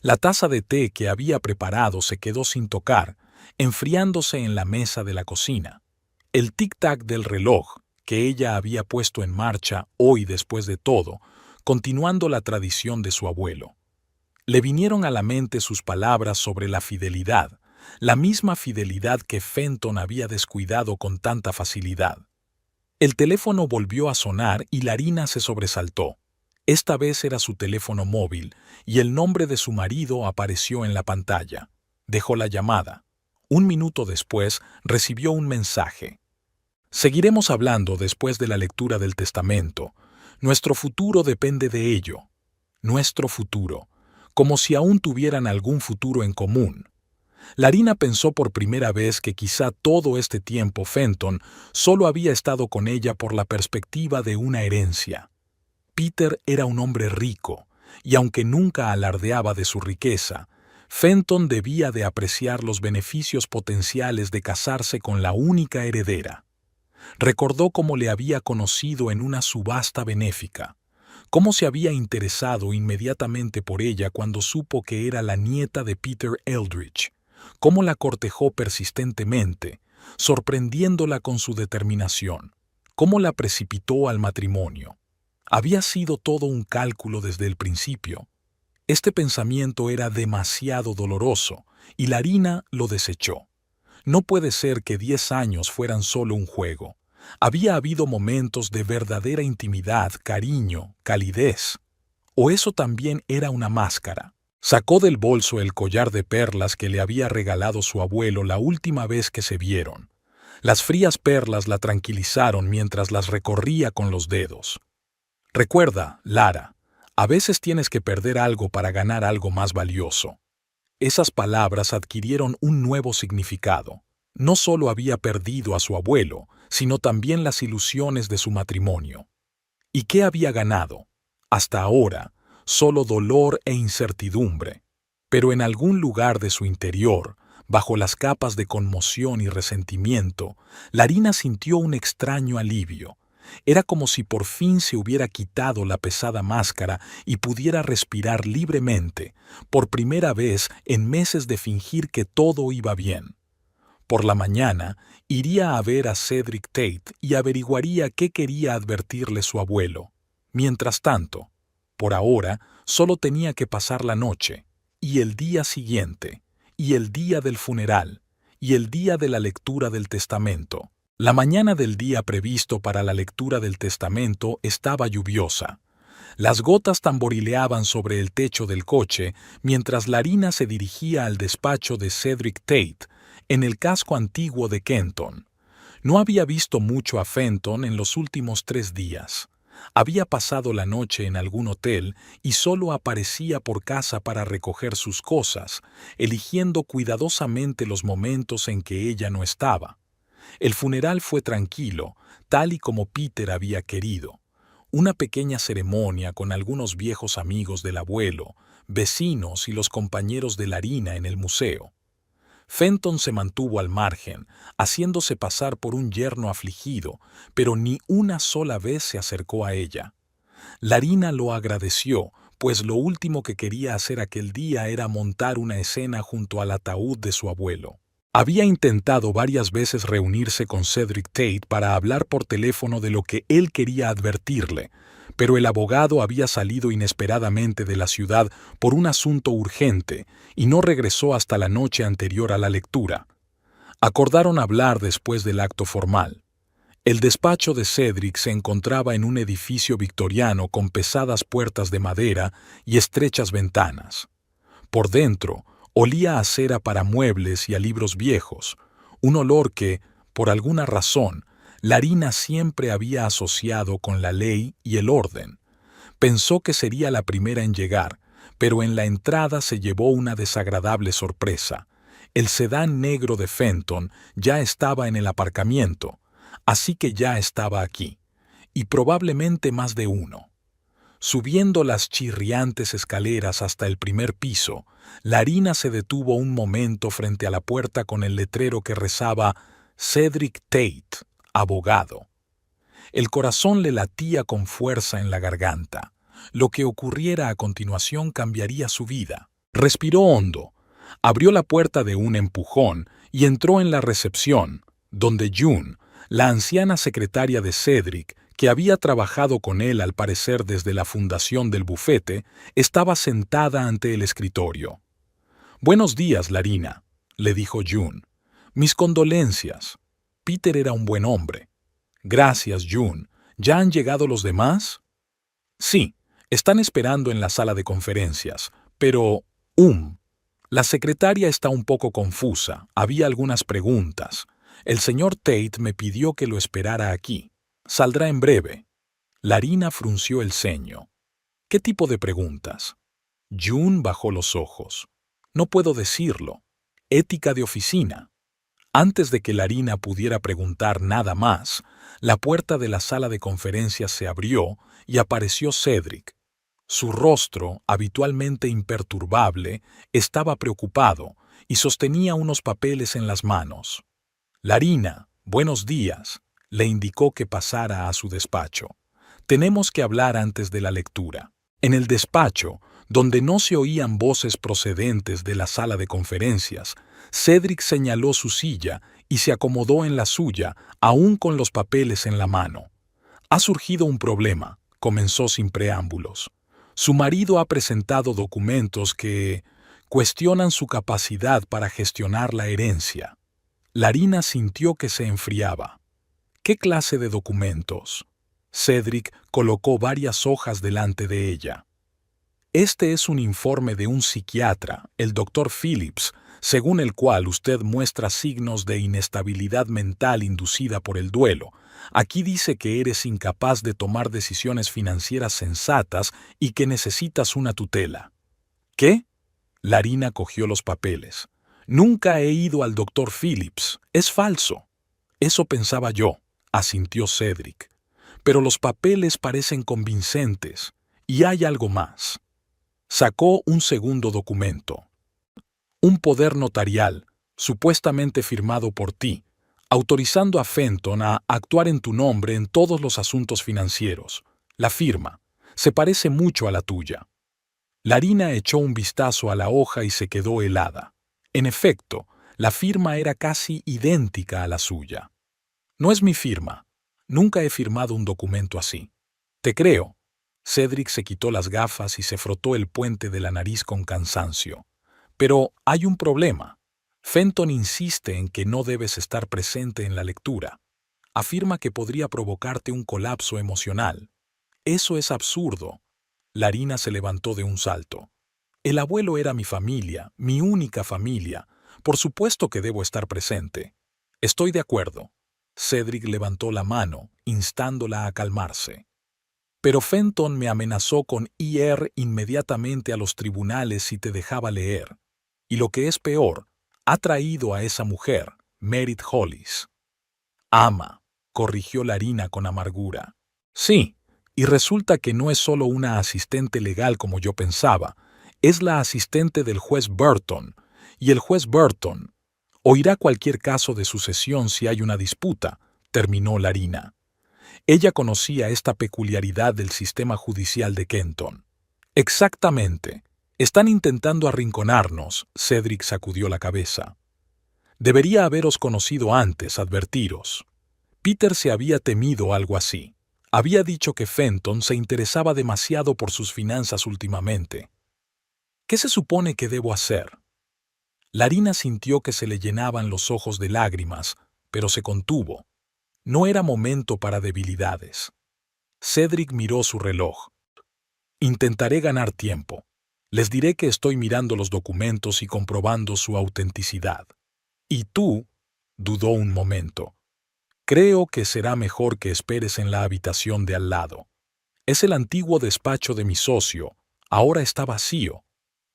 La taza de té que había preparado se quedó sin tocar, enfriándose en la mesa de la cocina. El tic-tac del reloj, que ella había puesto en marcha hoy después de todo, continuando la tradición de su abuelo. Le vinieron a la mente sus palabras sobre la fidelidad, la misma fidelidad que Fenton había descuidado con tanta facilidad. El teléfono volvió a sonar y Larina se sobresaltó. Esta vez era su teléfono móvil y el nombre de su marido apareció en la pantalla. Dejó la llamada. 1 minuto después recibió un mensaje. Seguiremos hablando después de la lectura del testamento. Nuestro futuro depende de ello. Nuestro futuro. Como si aún tuvieran algún futuro en común. Larina pensó por primera vez que quizá todo este tiempo Fenton solo había estado con ella por la perspectiva de una herencia. Peter era un hombre rico, y aunque nunca alardeaba de su riqueza, Fenton debía de apreciar los beneficios potenciales de casarse con la única heredera. Recordó cómo le había conocido en una subasta benéfica, cómo se había interesado inmediatamente por ella cuando supo que era la nieta de Peter Eldridge, cómo la cortejó persistentemente, sorprendiéndola con su determinación, cómo la precipitó al matrimonio. Había sido todo un cálculo desde el principio. Este pensamiento era demasiado doloroso y Larina lo desechó. No puede ser que 10 años fueran solo un juego. Había habido momentos de verdadera intimidad, cariño, calidez. ¿O eso también era una máscara? Sacó del bolso el collar de perlas que le había regalado su abuelo la última vez que se vieron. Las frías perlas la tranquilizaron mientras las recorría con los dedos. Recuerda, Lara, a veces tienes que perder algo para ganar algo más valioso. Esas palabras adquirieron un nuevo significado. No solo había perdido a su abuelo, sino también las ilusiones de su matrimonio. ¿Y qué había ganado? Hasta ahora, solo dolor e incertidumbre. Pero en algún lugar de su interior, bajo las capas de conmoción y resentimiento, Larina sintió un extraño alivio. Era como si por fin se hubiera quitado la pesada máscara y pudiera respirar libremente, por primera vez en meses de fingir que todo iba bien. Por la mañana, iría a ver a Cedric Tate y averiguaría qué quería advertirle su abuelo. Mientras tanto, por ahora, solo tenía que pasar la noche, y el día siguiente, y el día del funeral, y el día de la lectura del testamento. La mañana del día previsto para la lectura del testamento estaba lluviosa. Las gotas tamborileaban sobre el techo del coche mientras Larina se dirigía al despacho de Cedric Tate, en el casco antiguo de Kenton. No había visto mucho a Fenton en los últimos 3 días. Había pasado la noche en algún hotel y solo aparecía por casa para recoger sus cosas, eligiendo cuidadosamente los momentos en que ella no estaba. El funeral fue tranquilo, tal y como Peter había querido. Una pequeña ceremonia con algunos viejos amigos del abuelo, vecinos y los compañeros de Larina en el museo. Fenton se mantuvo al margen, haciéndose pasar por un yerno afligido, pero ni una sola vez se acercó a ella. Larina lo agradeció, pues lo último que quería hacer aquel día era montar una escena junto al ataúd de su abuelo. Había intentado varias veces reunirse con Cedric Tate para hablar por teléfono de lo que él quería advertirle, pero el abogado había salido inesperadamente de la ciudad por un asunto urgente y no regresó hasta la noche anterior a la lectura. Acordaron hablar después del acto formal. El despacho de Cedric se encontraba en un edificio victoriano con pesadas puertas de madera y estrechas ventanas. Por dentro, olía a cera para muebles y a libros viejos, un olor que, por alguna razón, Larina siempre había asociado con la ley y el orden. Pensó que sería la primera en llegar, pero en la entrada se llevó una desagradable sorpresa. El sedán negro de Fenton ya estaba en el aparcamiento, así que ya estaba aquí, y probablemente más de uno. Subiendo las chirriantes escaleras hasta el primer piso, Larina se detuvo un momento frente a la puerta con el letrero que rezaba Cedric Tate, abogado. El corazón le latía con fuerza en la garganta. Lo que ocurriera a continuación cambiaría su vida. Respiró hondo, abrió la puerta de un empujón y entró en la recepción, donde June, la anciana secretaria de Cedric, que había trabajado con él al parecer desde la fundación del bufete, estaba sentada ante el escritorio. «Buenos días, Larina», le dijo June. «Mis condolencias. Peter era un buen hombre». «Gracias, June. ¿Ya han llegado los demás?» «Sí, están esperando en la sala de conferencias, pero... La secretaria está un poco confusa. Había algunas preguntas. El señor Tate me pidió que lo esperara aquí. Saldrá en breve». Larina frunció el ceño. «¿Qué tipo de preguntas?» June bajó los ojos. «No puedo decirlo. Ética de oficina». Antes de que Larina pudiera preguntar nada más, la puerta de la sala de conferencias se abrió y apareció Cedric. Su rostro, habitualmente imperturbable, estaba preocupado y sostenía unos papeles en las manos. Larina, buenos días, le indicó que pasara a su despacho. Tenemos que hablar antes de la lectura. En el despacho, donde no se oían voces procedentes de la sala de conferencias, Cedric señaló su silla y se acomodó en la suya, aún con los papeles en la mano. Ha surgido un problema, comenzó sin preámbulos. Su marido ha presentado documentos que cuestionan su capacidad para gestionar la herencia. Larina sintió que se enfriaba. ¿Qué clase de documentos? Cedric colocó varias hojas delante de ella. Este es un informe de un psiquiatra, el Dr. Phillips, según el cual usted muestra signos de inestabilidad mental inducida por el duelo. Aquí dice que eres incapaz de tomar decisiones financieras sensatas y que necesitas una tutela. ¿Qué? Larina cogió los papeles. Nunca he ido al Dr. Phillips. Es falso. Eso pensaba yo, asintió Cedric. Pero los papeles parecen convincentes. Y hay algo más. Sacó un segundo documento. Un poder notarial, supuestamente firmado por ti, autorizando a Fenton a actuar en tu nombre en todos los asuntos financieros. La firma se parece mucho a la tuya. Larina echó un vistazo a la hoja y se quedó helada. En efecto, la firma era casi idéntica a la suya. No es mi firma. Nunca he firmado un documento así. Te creo. Cedric se quitó las gafas y se frotó el puente de la nariz con cansancio. Pero hay un problema. Fenton insiste en que no debes estar presente en la lectura. Afirma que podría provocarte un colapso emocional. Eso es absurdo. Larina se levantó de un salto. El abuelo era mi familia, mi única familia. Por supuesto que debo estar presente. Estoy de acuerdo. Cedric levantó la mano, instándola a calmarse. Pero Fenton me amenazó con ir inmediatamente a los tribunales si te dejaba leer. Y lo que es peor, ha traído a esa mujer, Merit Hollis. Ama, corrigió Larina con amargura. Sí, y resulta que no es solo una asistente legal como yo pensaba, es la asistente del juez Burton, y el juez Burton oirá cualquier caso de sucesión si hay una disputa, terminó Larina. Ella conocía esta peculiaridad del sistema judicial de Kenton. Exactamente. Están intentando arrinconarnos, Cedric sacudió la cabeza. Debería haberos conocido antes, advertiros. Peter se había temido algo así. Había dicho que Fenton se interesaba demasiado por sus finanzas últimamente. ¿Qué se supone que debo hacer? Larina sintió que se le llenaban los ojos de lágrimas, pero se contuvo. No era momento para debilidades. Cedric miró su reloj. Intentaré ganar tiempo. Les diré que estoy mirando los documentos y comprobando su autenticidad. Y tú, dudó un momento. Creo que será mejor que esperes en la habitación de al lado. Es el antiguo despacho de mi socio. Ahora está vacío.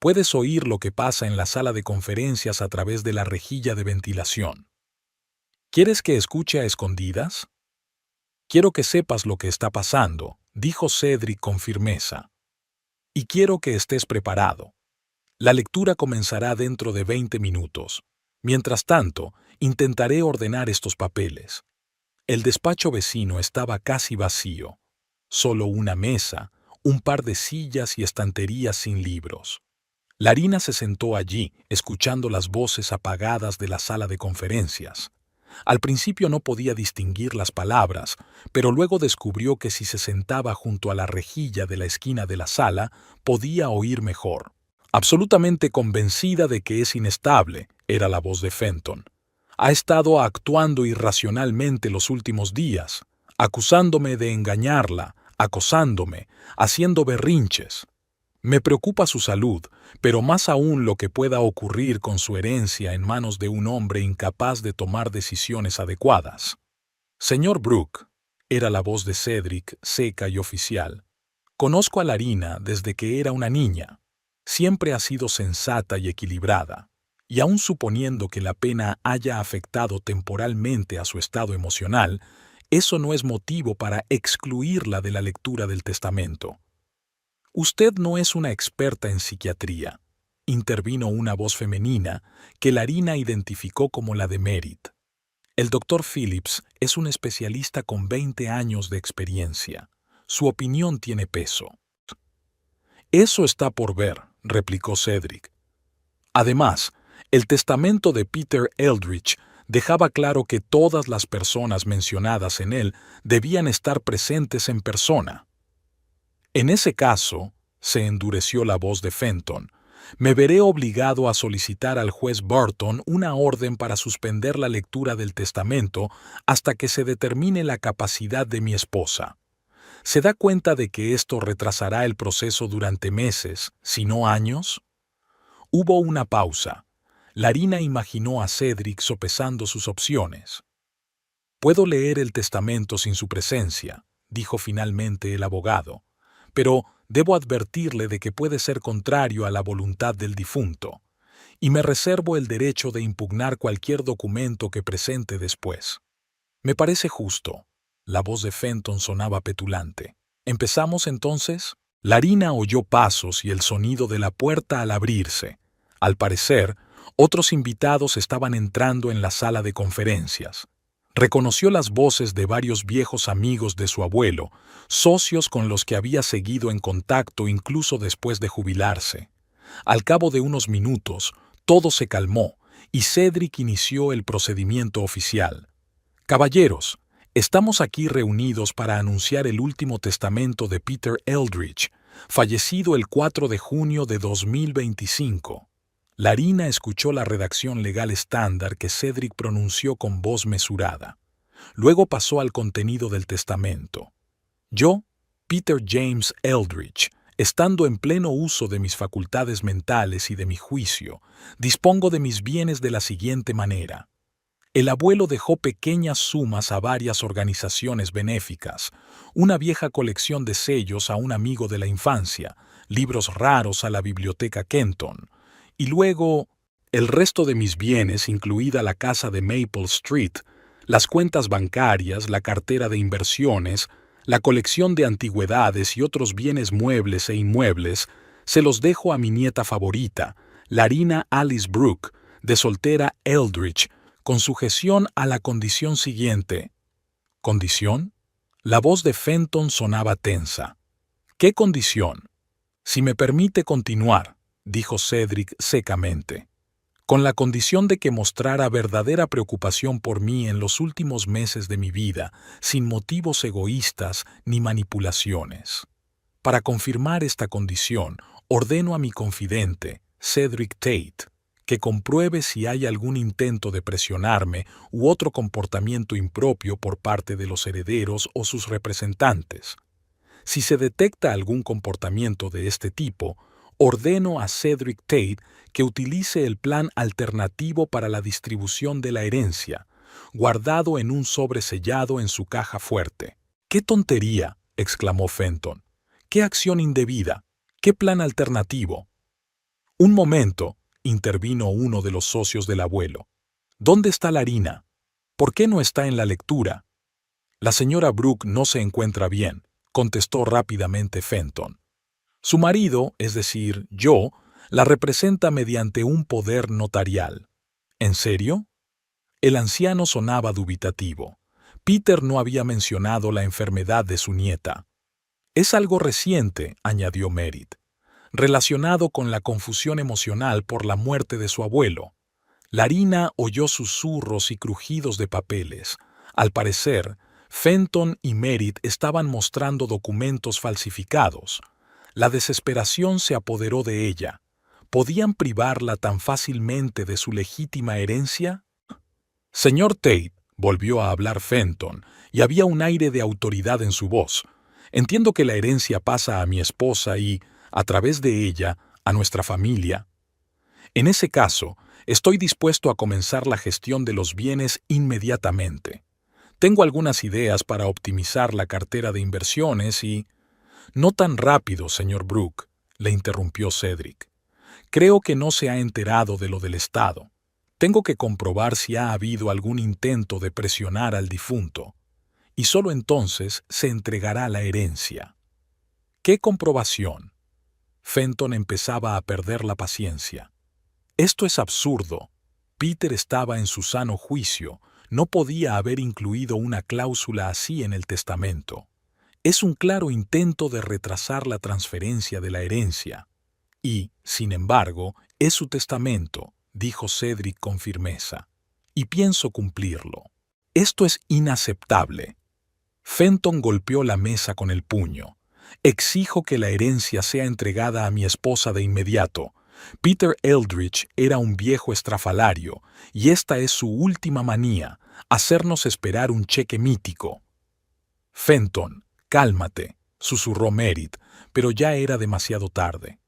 Puedes oír lo que pasa en la sala de conferencias a través de la rejilla de ventilación. ¿Quieres que escuche a escondidas? Quiero que sepas lo que está pasando, dijo Cedric con firmeza. Y quiero que estés preparado. La lectura comenzará dentro de 20 minutos. Mientras tanto, intentaré ordenar estos papeles. El despacho vecino estaba casi vacío. Solo una mesa, un par de sillas y estanterías sin libros. Larina se sentó allí, escuchando las voces apagadas de la sala de conferencias. Al principio no podía distinguir las palabras, pero luego descubrió que si se sentaba junto a la rejilla de la esquina de la sala, podía oír mejor. Absolutamente convencida de que es inestable, era la voz de Fenton. Ha estado actuando irracionalmente los últimos días, acusándome de engañarla, acosándome, haciendo berrinches. Me preocupa su salud, pero más aún lo que pueda ocurrir con su herencia en manos de un hombre incapaz de tomar decisiones adecuadas. Señor Brooke, era la voz de Cedric, seca y oficial. Conozco a Larina desde que era una niña. Siempre ha sido sensata y equilibrada, y aun suponiendo que la pena haya afectado temporalmente a su estado emocional, eso no es motivo para excluirla de la lectura del testamento. Usted no es una experta en psiquiatría, intervino una voz femenina que Larina identificó como la de Merit. El doctor Phillips es un especialista con 20 años de experiencia. Su opinión tiene peso. Eso está por ver, replicó Cedric. Además, el testamento de Peter Eldridge dejaba claro que todas las personas mencionadas en él debían estar presentes en persona. En ese caso, se endureció la voz de Fenton, me veré obligado a solicitar al juez Burton una orden para suspender la lectura del testamento hasta que se determine la capacidad de mi esposa. ¿Se da cuenta de que esto retrasará el proceso durante meses, si no años? Hubo una pausa. Larina imaginó a Cedric sopesando sus opciones. «Puedo leer el testamento sin su presencia», dijo finalmente el abogado, «pero debo advertirle de que puede ser contrario a la voluntad del difunto, y me reservo el derecho de impugnar cualquier documento que presente después». «Me parece justo». La voz de Fenton sonaba petulante. «¿Empezamos entonces?» Larina oyó pasos y el sonido de la puerta al abrirse. Al parecer, otros invitados estaban entrando en la sala de conferencias. Reconoció las voces de varios viejos amigos de su abuelo, socios con los que había seguido en contacto incluso después de jubilarse. Al cabo de unos minutos, todo se calmó y Cedric inició el procedimiento oficial. «Caballeros, estamos aquí reunidos para anunciar el último testamento de Peter Eldridge, fallecido el 4 de junio de 2025. Larina escuchó la redacción legal estándar que Cedric pronunció con voz mesurada. Luego pasó al contenido del testamento. Yo, Peter James Eldridge, estando en pleno uso de mis facultades mentales y de mi juicio, dispongo de mis bienes de la siguiente manera. El abuelo dejó pequeñas sumas a varias organizaciones benéficas, una vieja colección de sellos a un amigo de la infancia, libros raros a la biblioteca Kenton, y luego el resto de mis bienes, incluida la casa de Maple Street, las cuentas bancarias, la cartera de inversiones, la colección de antigüedades y otros bienes muebles e inmuebles, se los dejo a mi nieta favorita, Larina Alice Brooke, de soltera Eldridge, con sujeción a la condición siguiente. ¿Condición? La voz de Fenton sonaba tensa. ¿Qué condición? Si me permite continuar, dijo Cedric secamente, con la condición de que mostrara verdadera preocupación por mí en los últimos meses de mi vida, sin motivos egoístas ni manipulaciones. Para confirmar esta condición, ordeno a mi confidente, Cedric Tate, que compruebe si hay algún intento de presionarme u otro comportamiento impropio por parte de los herederos o sus representantes. Si se detecta algún comportamiento de este tipo, ordeno a Cedric Tate que utilice el plan alternativo para la distribución de la herencia, guardado en un sobre sellado en su caja fuerte. «¡Qué tontería!», exclamó Fenton. «¡Qué acción indebida! ¿Qué plan alternativo?» «Un momento», intervino uno de los socios del abuelo. «¿Dónde está Larina? ¿Por qué no está en la lectura?» «La señora Brooke no se encuentra bien», contestó rápidamente Fenton. «Su marido, es decir, yo, la representa mediante un poder notarial». «¿En serio?» El anciano sonaba dubitativo. Peter no había mencionado la enfermedad de su nieta. «Es algo reciente», añadió Merit, «relacionado con la confusión emocional por la muerte de su abuelo». Larina oyó susurros y crujidos de papeles. Al parecer, Fenton y Merit estaban mostrando documentos falsificados. La desesperación se apoderó de ella. ¿Podían privarla tan fácilmente de su legítima herencia? «Señor Tate», volvió a hablar Fenton, y había un aire de autoridad en su voz. «Entiendo que la herencia pasa a mi esposa y, a través de ella, a nuestra familia. En ese caso, estoy dispuesto a comenzar la gestión de los bienes inmediatamente. Tengo algunas ideas para optimizar la cartera de inversiones y...» «No tan rápido, señor Brooke», le interrumpió Cedric. «Creo que no se ha enterado de lo del Estado. Tengo que comprobar si ha habido algún intento de presionar al difunto, y solo entonces se entregará la herencia». «¿Qué comprobación?», Fenton empezaba a perder la paciencia. Esto es absurdo. Peter estaba en su sano juicio. No podía haber incluido una cláusula así en el testamento. Es un claro intento de retrasar la transferencia de la herencia. Y, sin embargo, es su testamento, dijo Cedric con firmeza. Y pienso cumplirlo. Esto es inaceptable. Fenton golpeó la mesa con el puño. Exijo que la herencia sea entregada a mi esposa de inmediato. Peter Eldridge era un viejo estrafalario, y esta es su última manía, hacernos esperar un cheque mítico. Fenton, cálmate, susurró Merritt, pero ya era demasiado tarde.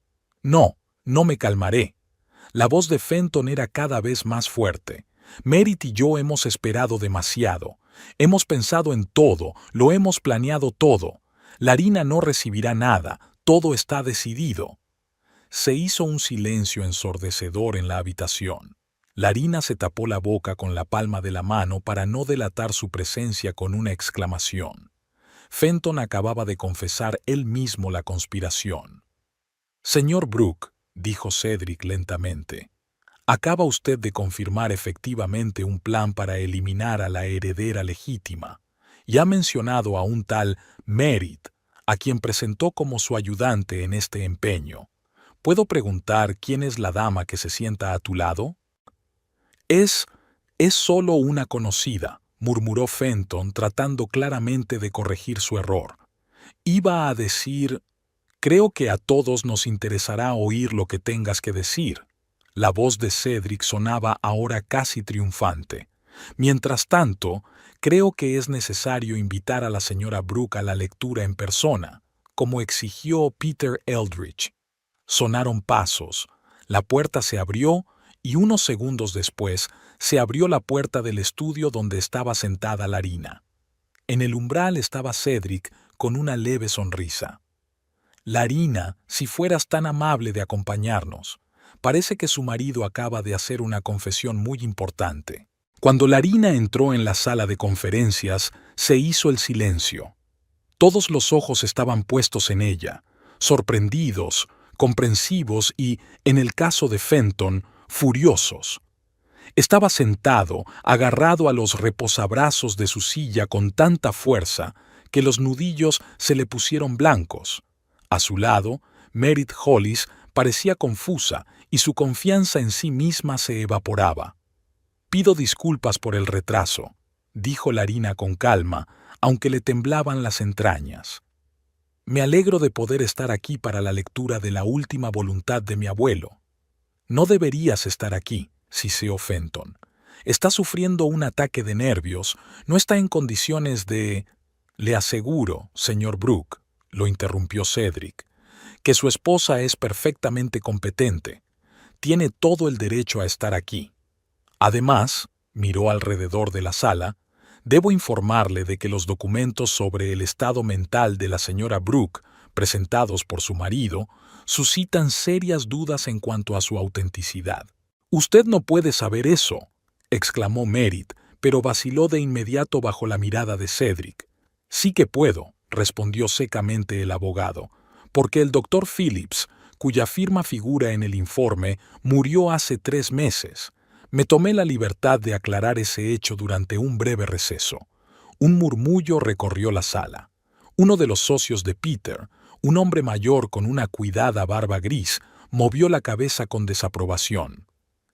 No, no me calmaré. La voz de Fenton era cada vez más fuerte. Merritt y yo hemos esperado demasiado. Hemos pensado en todo, lo hemos planeado todo. Larina no recibirá nada, todo está decidido. Se hizo un silencio ensordecedor en la habitación. Larina se tapó la boca con la palma de la mano para no delatar su presencia con una exclamación. Fenton acababa de confesar él mismo la conspiración. «Señor Brooke», dijo Cedric lentamente, «acaba usted de confirmar efectivamente un plan para eliminar a la heredera legítima. Y ha mencionado a un tal Merritt, a quien presentó como su ayudante en este empeño. ¿Puedo preguntar quién es la dama que se sienta a tu lado?» Es solo una conocida», murmuró Fenton tratando claramente de corregir su error. «Iba a decir, creo que a todos nos interesará oír lo que tengas que decir». La voz de Cedric sonaba ahora casi triunfante. «Mientras tanto, creo que es necesario invitar a la señora Brooke a la lectura en persona, como exigió Peter Eldridge». Sonaron pasos, la puerta se abrió y unos segundos después se abrió la puerta del estudio donde estaba sentada Larina. En el umbral estaba Cedric con una leve sonrisa. «Larina, si fueras tan amable de acompañarnos. Parece que su marido acaba de hacer una confesión muy importante». Cuando Larina entró en la sala de conferencias, se hizo el silencio. Todos los ojos estaban puestos en ella, sorprendidos, comprensivos y, en el caso de Fenton, furiosos. Estaba sentado, agarrado a los reposabrazos de su silla con tanta fuerza que los nudillos se le pusieron blancos. A su lado, Merritt Hollis parecía confusa y su confianza en sí misma se evaporaba. «Pido disculpas por el retraso», dijo Larina con calma, aunque le temblaban las entrañas. «Me alegro de poder estar aquí para la lectura de la última voluntad de mi abuelo». «No deberías estar aquí», siseó Fenton. «Está sufriendo un ataque de nervios, no está en condiciones de...» «Le aseguro, señor Brooke», lo interrumpió Cedric, «que su esposa es perfectamente competente. Tiene todo el derecho a estar aquí. Además», miró alrededor de la sala, «debo informarle de que los documentos sobre el estado mental de la señora Brooke, presentados por su marido, suscitan serias dudas en cuanto a su autenticidad». «Usted no puede saber eso», exclamó Merritt, pero vaciló de inmediato bajo la mirada de Cedric. «Sí que puedo», respondió secamente el abogado, «porque el doctor Phillips, cuya firma figura en el informe, murió hace 3 meses. Me tomé la libertad de aclarar ese hecho durante un breve receso». Un murmullo recorrió la sala. Uno de los socios de Peter, un hombre mayor con una cuidada barba gris, movió la cabeza con desaprobación.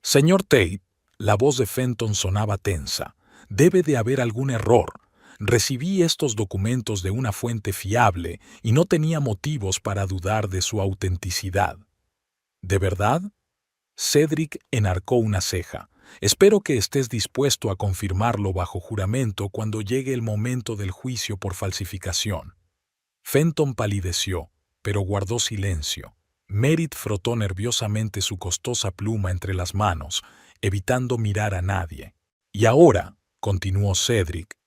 «Señor Tate», la voz de Fenton sonaba tensa, «debe de haber algún error. Recibí estos documentos de una fuente fiable y no tenía motivos para dudar de su autenticidad». «¿De verdad?» Cedric enarcó una ceja. «Espero que estés dispuesto a confirmarlo bajo juramento cuando llegue el momento del juicio por falsificación». Fenton palideció, pero guardó silencio. Merritt frotó nerviosamente su costosa pluma entre las manos, evitando mirar a nadie. «Y ahora», continuó Cedric,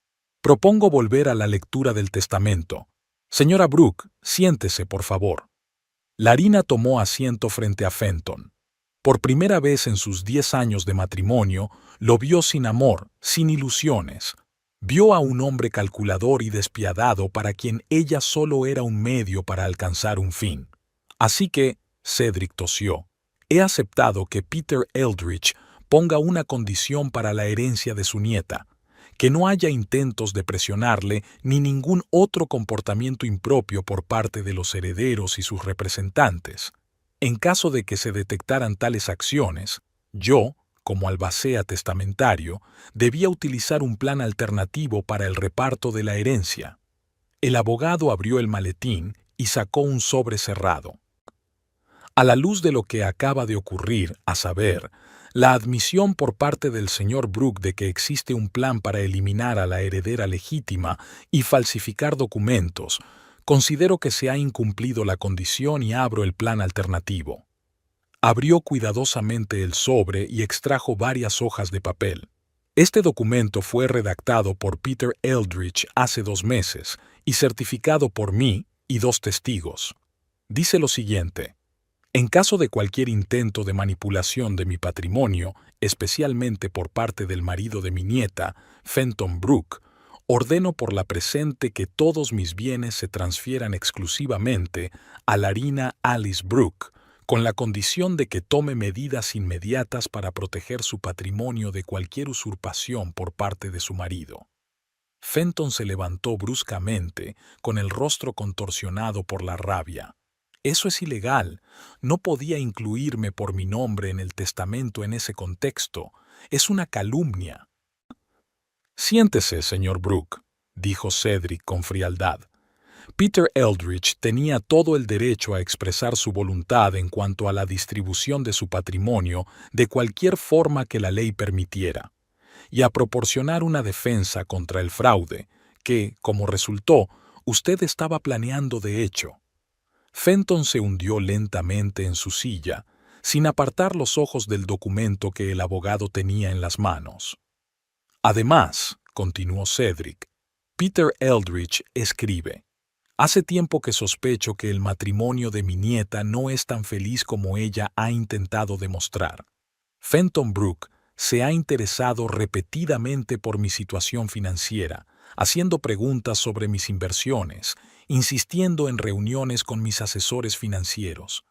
«propongo volver a la lectura del testamento. Señora Brooke, siéntese, por favor». Larina tomó asiento frente a Fenton. Por primera vez en sus 10 años de matrimonio, lo vio sin amor, sin ilusiones. Vio a un hombre calculador y despiadado para quien ella solo era un medio para alcanzar un fin. Así que, Cedric tosió. He aceptado que Peter Eldridge ponga una condición para la herencia de su nieta, que no haya intentos de presionarle ni ningún otro comportamiento impropio por parte de los herederos y sus representantes. En caso de que se detectaran tales acciones, yo, como albacea testamentario, debía utilizar un plan alternativo para el reparto de la herencia. El abogado abrió el maletín y sacó un sobre cerrado. A la luz de lo que acaba de ocurrir, a saber, la admisión por parte del señor Brooke de que existe un plan para eliminar a la heredera legítima y falsificar documentos, considero que se ha incumplido la condición y abro el plan alternativo. Abrió cuidadosamente el sobre y extrajo varias hojas de papel. Este documento fue redactado por Peter Eldridge hace 2 meses y certificado por mí y 2 testigos. Dice lo siguiente: en caso de cualquier intento de manipulación de mi patrimonio, especialmente por parte del marido de mi nieta, Fenton Brooke, ordeno por la presente que todos mis bienes se transfieran exclusivamente a Larina Alice Brooke, con la condición de que tome medidas inmediatas para proteger su patrimonio de cualquier usurpación por parte de su marido. Fenton se levantó bruscamente, con el rostro contorsionado por la rabia. Eso es ilegal. No podía incluirme por mi nombre en el testamento en ese contexto. Es una calumnia. Siéntese, señor Brooke, dijo Cedric con frialdad. Peter Eldridge tenía todo el derecho a expresar su voluntad en cuanto a la distribución de su patrimonio de cualquier forma que la ley permitiera, y a proporcionar una defensa contra el fraude que, como resultó, usted estaba planeando de hecho. Fenton se hundió lentamente en su silla, sin apartar los ojos del documento que el abogado tenía en las manos. Además, continuó Cedric, Peter Eldridge escribe: hace tiempo que sospecho que el matrimonio de mi nieta no es tan feliz como ella ha intentado demostrar. Fenton Brooke se ha interesado repetidamente por mi situación financiera, haciendo preguntas sobre mis inversiones, insistiendo en reuniones con mis asesores financieros.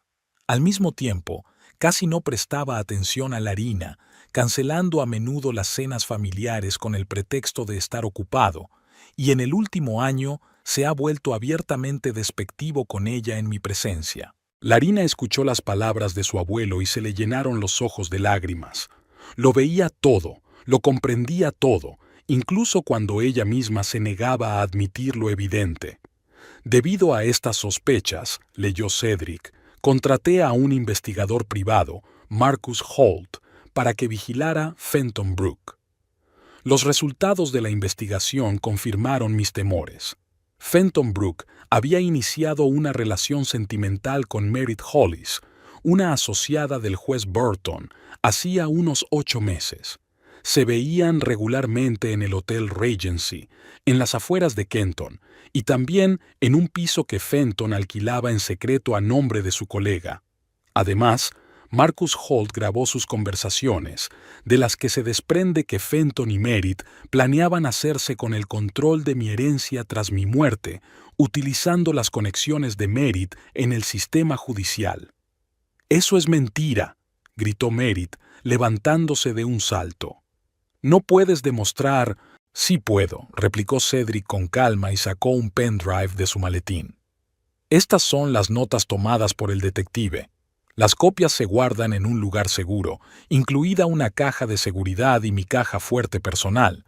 Al mismo tiempo, casi no prestaba atención a Larina, cancelando a menudo las cenas familiares con el pretexto de estar ocupado, y en el último año se ha vuelto abiertamente despectivo con ella en mi presencia. Larina escuchó las palabras de su abuelo y se le llenaron los ojos de lágrimas. Lo veía todo, lo comprendía todo, incluso cuando ella misma se negaba a admitir lo evidente. Debido a estas sospechas, leyó Cedric, contraté a un investigador privado, Marcus Holt, para que vigilara Fenton Brooke. Los resultados de la investigación confirmaron mis temores. Fenton Brooke había iniciado una relación sentimental con Merit Hollis, una asociada del juez Burton, hacía unos 8 meses. Se veían regularmente en el Hotel Regency, en las afueras de Kenton, y también en un piso que Fenton alquilaba en secreto a nombre de su colega. Además, Marcus Holt grabó sus conversaciones, de las que se desprende que Fenton y Merit planeaban hacerse con el control de mi herencia tras mi muerte, utilizando las conexiones de Merit en el sistema judicial. «¡Eso es mentira!», gritó Merit, levantándose de un salto. «No puedes demostrar...» «Sí puedo», replicó Cedric con calma y sacó un pendrive de su maletín. «Estas son las notas tomadas por el detective. Las copias se guardan en un lugar seguro, incluida una caja de seguridad y mi caja fuerte personal».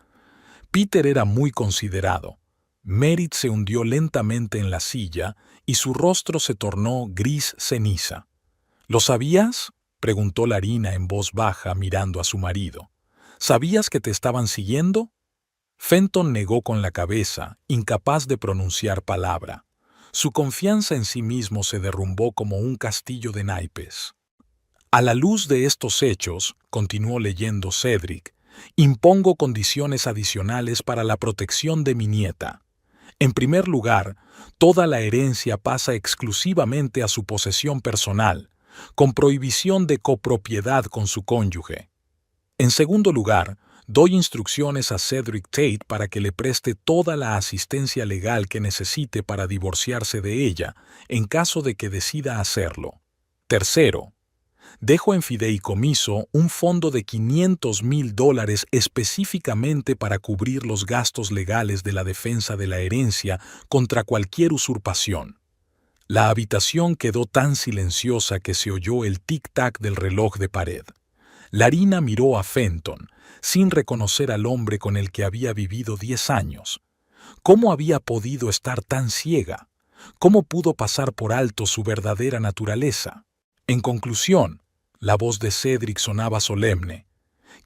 Peter era muy considerado. Merit se hundió lentamente en la silla y su rostro se tornó gris ceniza. «¿Lo sabías?», preguntó Larina en voz baja mirando a su marido. «¿Sabías que te estaban siguiendo?». Fenton negó con la cabeza, incapaz de pronunciar palabra. Su confianza en sí mismo se derrumbó como un castillo de naipes. «A la luz de estos hechos», continuó leyendo Cedric, «impongo condiciones adicionales para la protección de mi nieta. En primer lugar, toda la herencia pasa exclusivamente a su posesión personal, con prohibición de copropiedad con su cónyuge. En segundo lugar, doy instrucciones a Cedric Tate para que le preste toda la asistencia legal que necesite para divorciarse de ella, en caso de que decida hacerlo. Tercero, dejo en fideicomiso un fondo de $500,000 específicamente para cubrir los gastos legales de la defensa de la herencia contra cualquier usurpación. La habitación quedó tan silenciosa que se oyó el tic-tac del reloj de pared. Larina miró a Fenton, sin reconocer al hombre con el que había vivido 10 años. ¿Cómo había podido estar tan ciega? ¿Cómo pudo pasar por alto su verdadera naturaleza? En conclusión, la voz de Cedric sonaba solemne.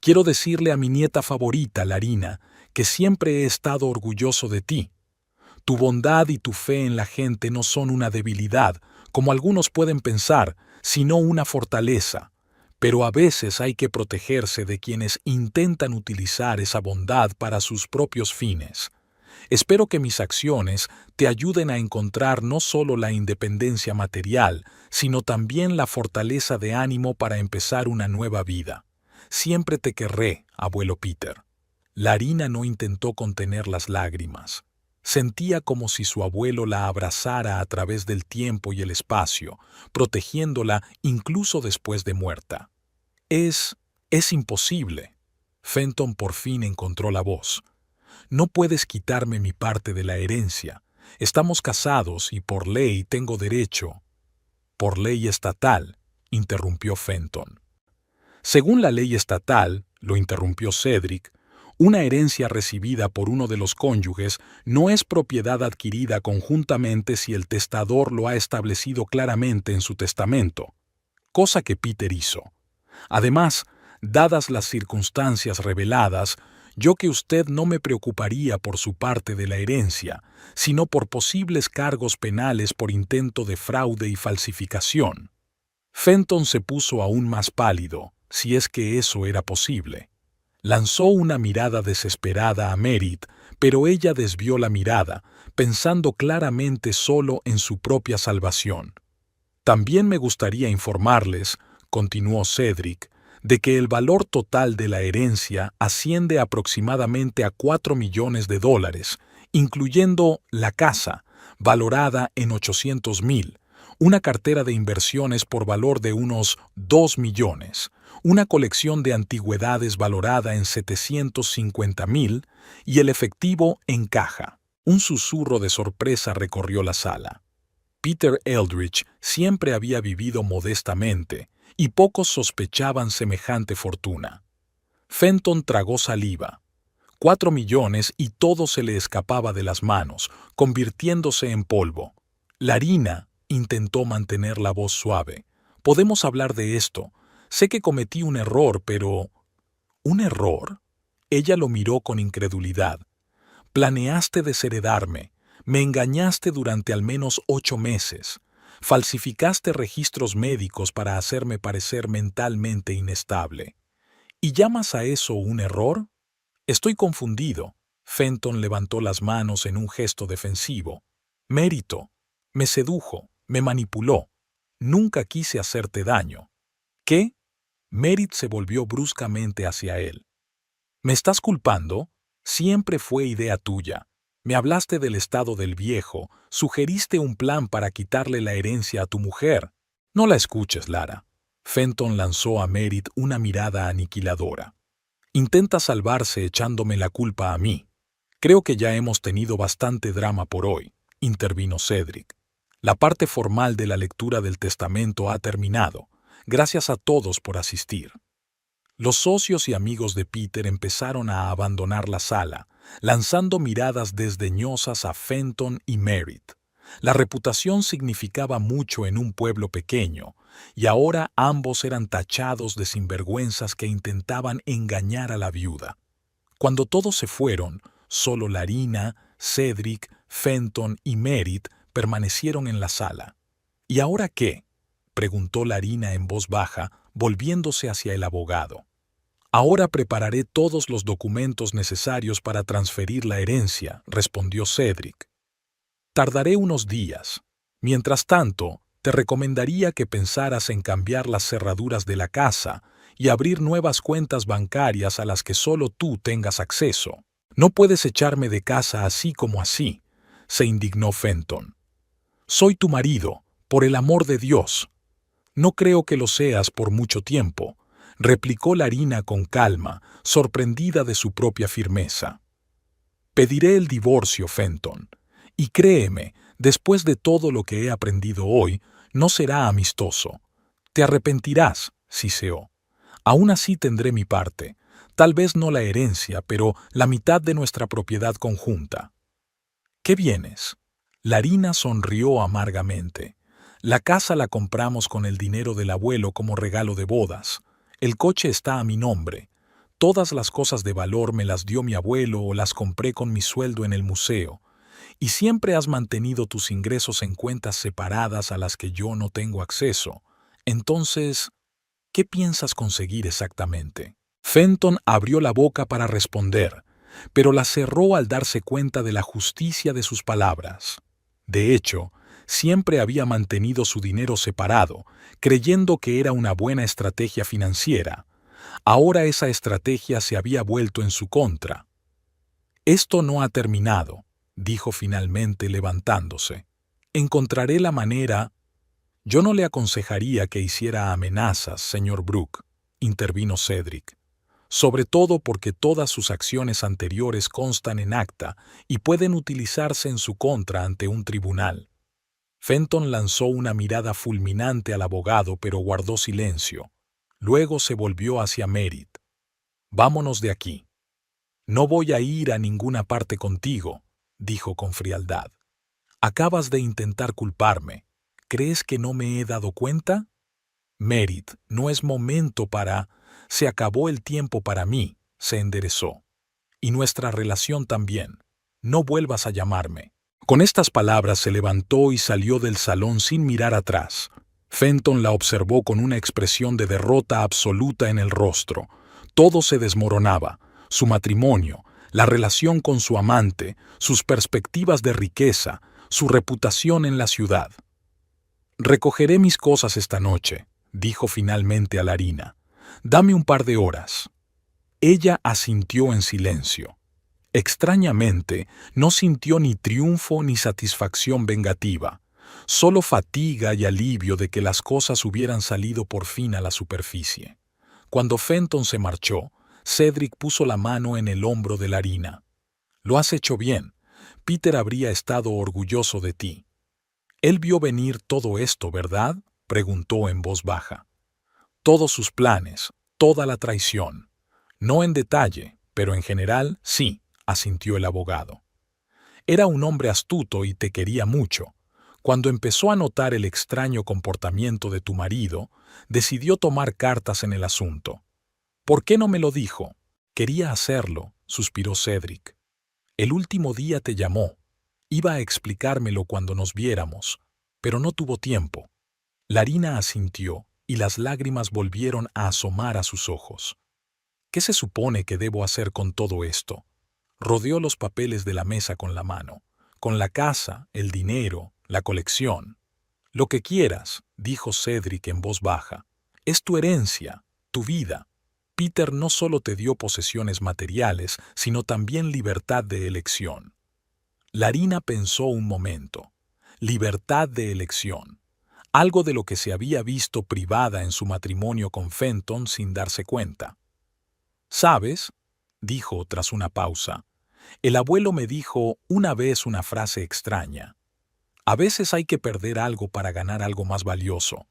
Quiero decirle a mi nieta favorita, Larina, que siempre he estado orgulloso de ti. Tu bondad y tu fe en la gente no son una debilidad, como algunos pueden pensar, sino una fortaleza. Pero a veces hay que protegerse de quienes intentan utilizar esa bondad para sus propios fines. Espero que mis acciones te ayuden a encontrar no solo la independencia material, sino también la fortaleza de ánimo para empezar una nueva vida. Siempre te querré, abuelo Peter. Larina no intentó contener las lágrimas. Sentía como si su abuelo la abrazara a través del tiempo y el espacio, protegiéndola incluso después de muerta. Es imposible. Fenton por fin encontró la voz. No puedes quitarme mi parte de la herencia. Estamos casados y por ley tengo derecho. Por ley estatal, interrumpió Fenton. Según la ley estatal, lo interrumpió Cedric, una herencia recibida por uno de los cónyuges no es propiedad adquirida conjuntamente si el testador lo ha establecido claramente en su testamento, cosa que Peter hizo. Además, dadas las circunstancias reveladas, yo que usted no me preocuparía por su parte de la herencia, sino por posibles cargos penales por intento de fraude y falsificación. Fenton se puso aún más pálido, si es que eso era posible. Lanzó una mirada desesperada a Merit, pero ella desvió la mirada, pensando claramente solo en su propia salvación. También me gustaría informarles, continuó Cedric, de que el valor total de la herencia asciende aproximadamente a $4 millones, incluyendo la casa, valorada en 800,000, una cartera de inversiones por valor de unos 2 millones, una colección de antigüedades valorada en 750,000 y el efectivo en caja. Un susurro de sorpresa recorrió la sala. Peter Eldridge siempre había vivido modestamente, y pocos sospechaban semejante fortuna. Fenton tragó saliva. 4 millones y todo se le escapaba de las manos, convirtiéndose en polvo. Larina intentó mantener la voz suave. Podemos hablar de esto. Sé que cometí un error, pero... ¿Un error? Ella lo miró con incredulidad. Planeaste desheredarme. Me engañaste durante al menos 8 meses. Falsificaste registros médicos para hacerme parecer mentalmente inestable. ¿Y llamas a eso un error? Estoy confundido. Fenton levantó las manos en un gesto defensivo. Mérito. Me sedujo, me manipuló. Nunca quise hacerte daño. ¿Qué? Merit se volvió bruscamente hacia él. ¿Me estás culpando? Siempre fue idea tuya. Me hablaste del estado del viejo, sugeriste un plan para quitarle la herencia a tu mujer. No la escuches, Lara. Fenton lanzó a Merit una mirada aniquiladora. Intenta salvarse echándome la culpa a mí. Creo que ya hemos tenido bastante drama por hoy, intervino Cedric. La parte formal de la lectura del testamento ha terminado. Gracias a todos por asistir. Los socios y amigos de Peter empezaron a abandonar la sala, lanzando miradas desdeñosas a Fenton y Merit. La reputación significaba mucho en un pueblo pequeño, y ahora ambos eran tachados de sinvergüenzas que intentaban engañar a la viuda. Cuando todos se fueron, solo Larina, Cedric, Fenton y Merit permanecieron en la sala. ¿Y ahora qué?, preguntó Larina en voz baja, volviéndose hacia el abogado. Ahora prepararé todos los documentos necesarios para transferir la herencia, respondió Cedric. Tardaré unos días. Mientras tanto, te recomendaría que pensaras en cambiar las cerraduras de la casa y abrir nuevas cuentas bancarias a las que solo tú tengas acceso. No puedes echarme de casa así como así, se indignó Fenton. Soy tu marido, por el amor de Dios. No creo que lo seas por mucho tiempo, replicó Larina con calma, sorprendida de su propia firmeza. Pediré el divorcio, Fenton. Y créeme, después de todo lo que he aprendido hoy, no será amistoso. Te arrepentirás, siseó. Aún así tendré mi parte. Tal vez no la herencia, pero la mitad de nuestra propiedad conjunta. ¿Qué vienes? Larina sonrió amargamente. La casa la compramos con el dinero del abuelo como regalo de bodas. El coche está a mi nombre. Todas las cosas de valor me las dio mi abuelo o las compré con mi sueldo en el museo. Y siempre has mantenido tus ingresos en cuentas separadas a las que yo no tengo acceso. Entonces, ¿qué piensas conseguir exactamente? Fenton abrió la boca para responder, pero la cerró al darse cuenta de la justicia de sus palabras. De hecho, siempre había mantenido su dinero separado, creyendo que era una buena estrategia financiera. Ahora esa estrategia se había vuelto en su contra. Esto no ha terminado, dijo finalmente levantándose. Encontraré la manera. Yo no le aconsejaría que hiciera amenazas, señor Brooke, intervino Cedric. Sobre todo porque todas sus acciones anteriores constan en acta y pueden utilizarse en su contra ante un tribunal. Fenton lanzó una mirada fulminante al abogado, pero guardó silencio. Luego se volvió hacia Merit. Vámonos de aquí. No voy a ir a ninguna parte contigo, dijo con frialdad. Acabas de intentar culparme. ¿Crees que no me he dado cuenta? Merit, no es momento para... Se acabó el tiempo para mí, se enderezó. Y nuestra relación también. No vuelvas a llamarme. Con estas palabras se levantó y salió del salón sin mirar atrás. Fenton la observó con una expresión de derrota absoluta en el rostro. Todo se desmoronaba. Su matrimonio, la relación con su amante, sus perspectivas de riqueza, su reputación en la ciudad. Recogeré mis cosas esta noche, dijo finalmente a Larina. Dame un par de horas. Ella asintió en silencio. Extrañamente, no sintió ni triunfo ni satisfacción vengativa, solo fatiga y alivio de que las cosas hubieran salido por fin a la superficie. Cuando Fenton se marchó, Cedric puso la mano en el hombro de Larina. Lo has hecho bien. Peter habría estado orgulloso de ti. Él vio venir todo esto, ¿verdad? Preguntó en voz baja. Todos sus planes, toda la traición. No en detalle, pero en general sí, asintió el abogado. Era un hombre astuto y te quería mucho. Cuando empezó a notar el extraño comportamiento de tu marido, decidió tomar cartas en el asunto. ¿Por qué no me lo dijo? Quería hacerlo, suspiró Cedric. El último día te llamó. Iba a explicármelo cuando nos viéramos, pero no tuvo tiempo. Larina asintió y las lágrimas volvieron a asomar a sus ojos. ¿Qué se supone que debo hacer con todo esto? Rodeó los papeles de la mesa con la mano. Con la casa, el dinero, la colección. Lo que quieras, dijo Cedric en voz baja. Es tu herencia, tu vida. Peter no solo te dio posesiones materiales, sino también libertad de elección. Larina pensó un momento. Libertad de elección. Algo de lo que se había visto privada en su matrimonio con Fenton sin darse cuenta. ¿Sabes? Dijo tras una pausa. El abuelo me dijo una vez una frase extraña. A veces hay que perder algo para ganar algo más valioso.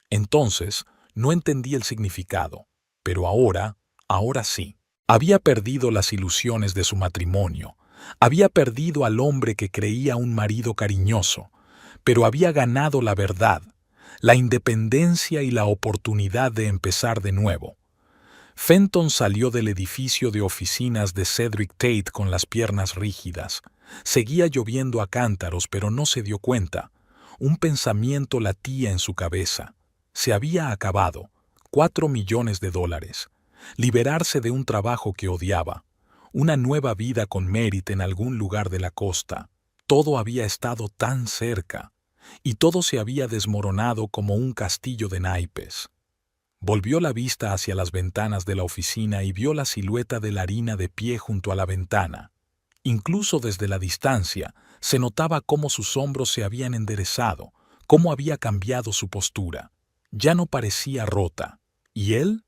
Entonces, no entendí el significado, pero ahora sí. Había perdido las ilusiones de su matrimonio, había perdido al hombre que creía un marido cariñoso, pero había ganado la verdad, la independencia y la oportunidad de empezar de nuevo. Fenton salió del edificio de oficinas de Cedric Tate con las piernas rígidas. Seguía lloviendo a cántaros, pero no se dio cuenta. Un pensamiento latía en su cabeza. Se había acabado. $4 millones. Liberarse de un trabajo que odiaba. Una nueva vida con Merit en algún lugar de la costa. Todo había estado tan cerca. Y todo se había desmoronado como un castillo de naipes. Volvió la vista hacia las ventanas de la oficina y vio la silueta de Larina de pie junto a la ventana. Incluso desde la distancia, se notaba cómo sus hombros se habían enderezado, cómo había cambiado su postura. Ya no parecía rota, y él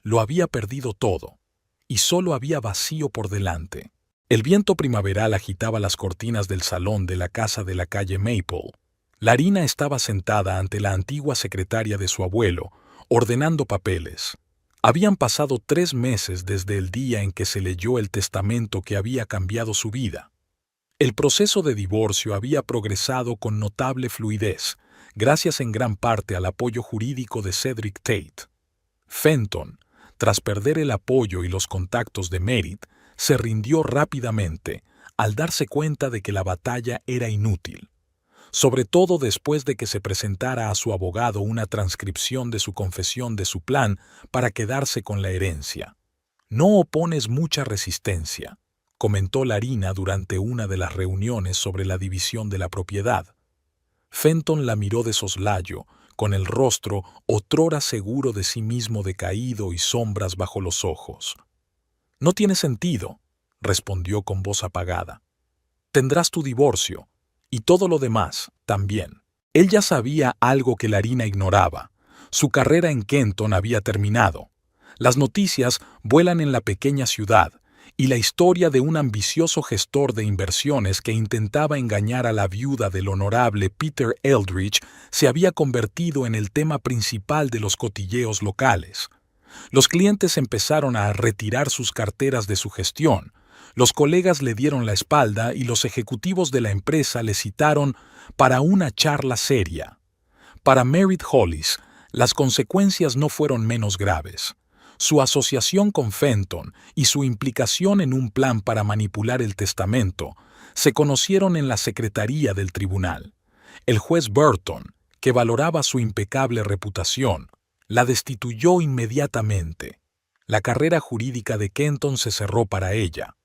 lo había perdido todo, y solo había vacío por delante. El viento primaveral agitaba las cortinas del salón de la casa de la calle Maple. Larina estaba sentada ante la antigua secretaria de su abuelo, ordenando papeles. Habían pasado 3 meses desde el día en que se leyó el testamento que había cambiado su vida. El proceso de divorcio había progresado con notable fluidez, gracias en gran parte al apoyo jurídico de Cedric Tate. Fenton, tras perder el apoyo y los contactos de Merritt, se rindió rápidamente al darse cuenta de que la batalla era inútil, sobre todo después de que se presentara a su abogado una transcripción de su confesión de su plan para quedarse con la herencia. «No opones mucha resistencia», comentó Larina durante una de las reuniones sobre la división de la propiedad. Fenton la miró de soslayo, con el rostro otrora seguro de sí mismo decaído y sombras bajo los ojos. «No tiene sentido», respondió con voz apagada. «Tendrás tu divorcio, y todo lo demás también». Él ya sabía algo que Larina ignoraba. Su carrera en Kenton había terminado. Las noticias vuelan en la pequeña ciudad, y la historia de un ambicioso gestor de inversiones que intentaba engañar a la viuda del honorable Peter Eldridge se había convertido en el tema principal de los cotilleos locales. Los clientes empezaron a retirar sus carteras de su gestión, los colegas le dieron la espalda y los ejecutivos de la empresa le citaron para una charla seria. Para Merritt Hollis, las consecuencias no fueron menos graves. Su asociación con Fenton y su implicación en un plan para manipular el testamento se conocieron en la secretaría del tribunal. El juez Burton, que valoraba su impecable reputación, la destituyó inmediatamente. La carrera jurídica de Kenton se cerró para ella.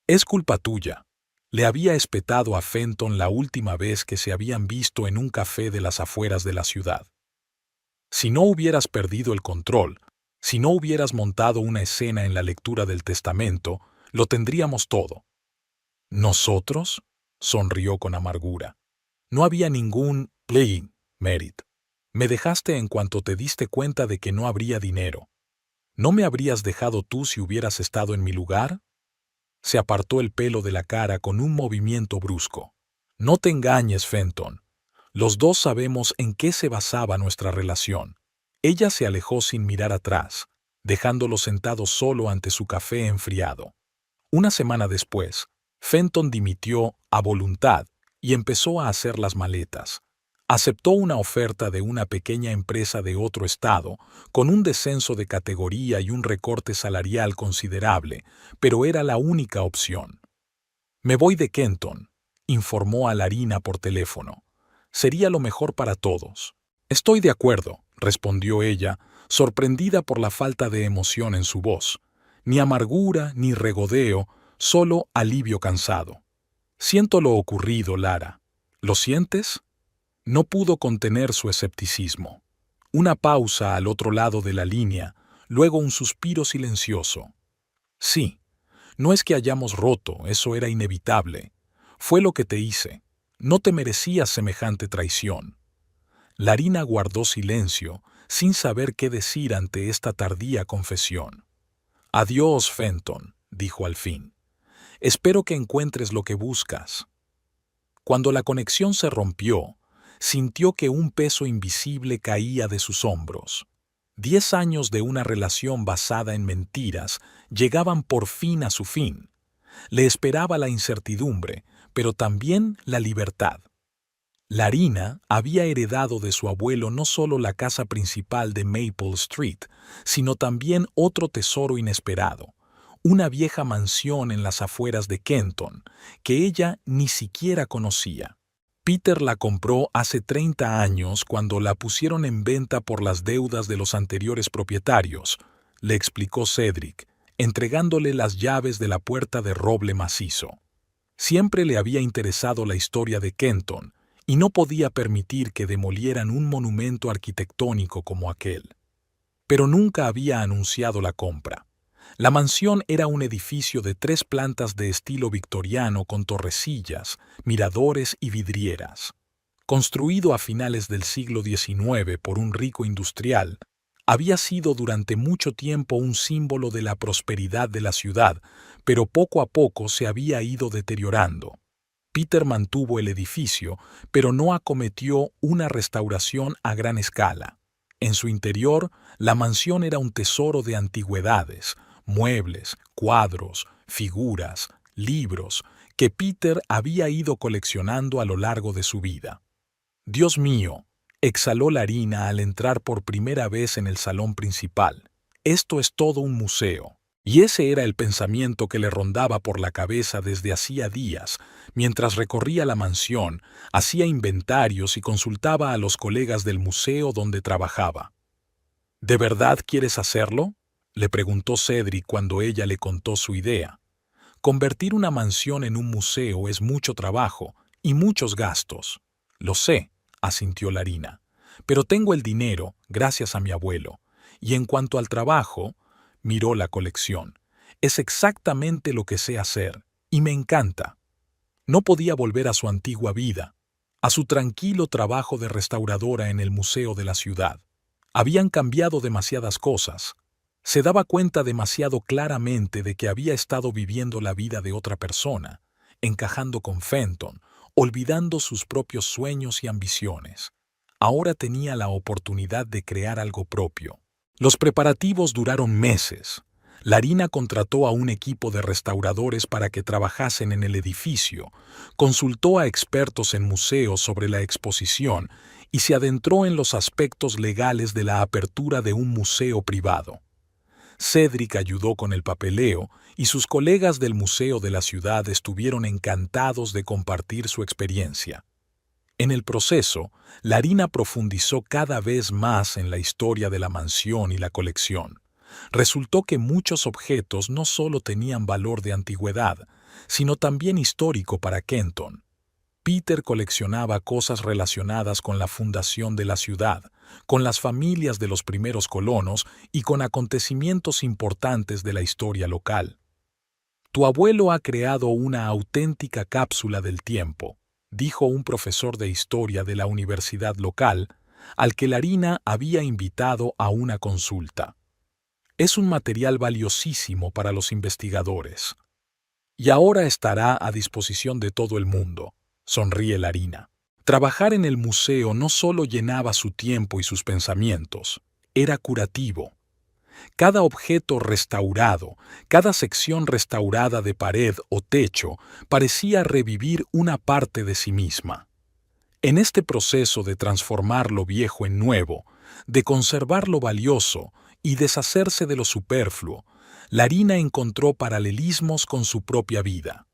«Es culpa tuya», le había espetado a Fenton la última vez que se habían visto en un café de las afueras de la ciudad. «Si no hubieras perdido el control, si no hubieras montado una escena en la lectura del testamento, lo tendríamos todo». «¿Nosotros?», sonrió con amargura. «No había ningún play, Merritt. Me dejaste en cuanto te diste cuenta de que no habría dinero. ¿No me habrías dejado tú si hubieras estado en mi lugar?». Se apartó el pelo de la cara con un movimiento brusco. «No te engañes, Fenton. Los dos sabemos en qué se basaba nuestra relación». Ella se alejó sin mirar atrás, dejándolo sentado solo ante su café enfriado. Una semana después, Fenton dimitió a voluntad y empezó a hacer las maletas. Aceptó una oferta de una pequeña empresa de otro estado, con un descenso de categoría y un recorte salarial considerable, pero era la única opción. «Me voy de Kenton», informó a Larina por teléfono. «Sería lo mejor para todos». «Estoy de acuerdo», respondió ella, sorprendida por la falta de emoción en su voz. Ni amargura ni regodeo, solo alivio cansado. «Siento lo ocurrido, Lara». «¿Lo sientes?». No pudo contener su escepticismo. Una pausa al otro lado de la línea, luego un suspiro silencioso. «Sí, no es que hayamos roto, eso era inevitable. Fue lo que te hice. No te merecías semejante traición». Larina guardó silencio, sin saber qué decir ante esta tardía confesión. «Adiós, Fenton», dijo al fin. «Espero que encuentres lo que buscas». Cuando la conexión se rompió, sintió que un peso invisible caía de sus hombros. 10 años de una relación basada en mentiras llegaban por fin a su fin. Le esperaba la incertidumbre, pero también la libertad. Larina había heredado de su abuelo no solo la casa principal de Maple Street, sino también otro tesoro inesperado, una vieja mansión en las afueras de Kenton, que ella ni siquiera conocía. Peter la compró hace 30 años cuando la pusieron en venta por las deudas de los anteriores propietarios, le explicó Cedric, entregándole las llaves de la puerta de roble macizo. Siempre le había interesado la historia de Kenton y no podía permitir que demolieran un monumento arquitectónico como aquel. Pero nunca había anunciado la compra. La mansión era un edificio de 3 plantas de estilo victoriano con torrecillas, miradores y vidrieras. construido a finales del siglo XIX por un rico industrial, había sido durante mucho tiempo un símbolo de la prosperidad de la ciudad, pero poco a poco se había ido deteriorando. Peter mantuvo el edificio, pero no acometió una restauración a gran escala. En su interior, la mansión era un tesoro de antigüedades, muebles, cuadros, figuras, libros, que Peter había ido coleccionando a lo largo de su vida. «Dios mío», exhaló Larina al entrar por primera vez en el salón principal. «Esto es todo un museo». Y ese era el pensamiento que le rondaba por la cabeza desde hacía días, mientras recorría la mansión, hacía inventarios y consultaba a los colegas del museo donde trabajaba. «¿De verdad quieres hacerlo?», le preguntó Cedric cuando ella le contó su idea. «Convertir una mansión en un museo es mucho trabajo y muchos gastos». «Lo sé», asintió Larina, «pero tengo el dinero, gracias a mi abuelo. Y en cuanto al trabajo», miró la colección, «es exactamente lo que sé hacer, y me encanta». No podía volver a su antigua vida, a su tranquilo trabajo de restauradora en el museo de la ciudad. Habían cambiado demasiadas cosas. Se daba cuenta demasiado claramente de que había estado viviendo la vida de otra persona, encajando con Fenton, olvidando sus propios sueños y ambiciones. Ahora tenía la oportunidad de crear algo propio. Los preparativos duraron meses. Larina contrató a un equipo de restauradores para que trabajasen en el edificio, consultó a expertos en museos sobre la exposición y se adentró en los aspectos legales de la apertura de un museo privado. Cedric ayudó con el papeleo y sus colegas del museo de la ciudad estuvieron encantados de compartir su experiencia. En el proceso, Larina profundizó cada vez más en la historia de la mansión y la colección. Resultó que muchos objetos no solo tenían valor de antigüedad, sino también histórico para Kenton. Peter coleccionaba cosas relacionadas con la fundación de la ciudad, con las familias de los primeros colonos y con acontecimientos importantes de la historia local. «Tu abuelo ha creado una auténtica cápsula del tiempo», dijo un profesor de historia de la universidad local, al que Larina había invitado a una consulta. «Es un material valiosísimo para los investigadores. Y ahora estará a disposición de todo el mundo», sonríe Larina. Trabajar en el museo no solo llenaba su tiempo y sus pensamientos, era curativo. Cada objeto restaurado, cada sección restaurada de pared o techo, parecía revivir una parte de sí misma. En este proceso de transformar lo viejo en nuevo, de conservar lo valioso y deshacerse de lo superfluo, Larina encontró paralelismos con su propia vida.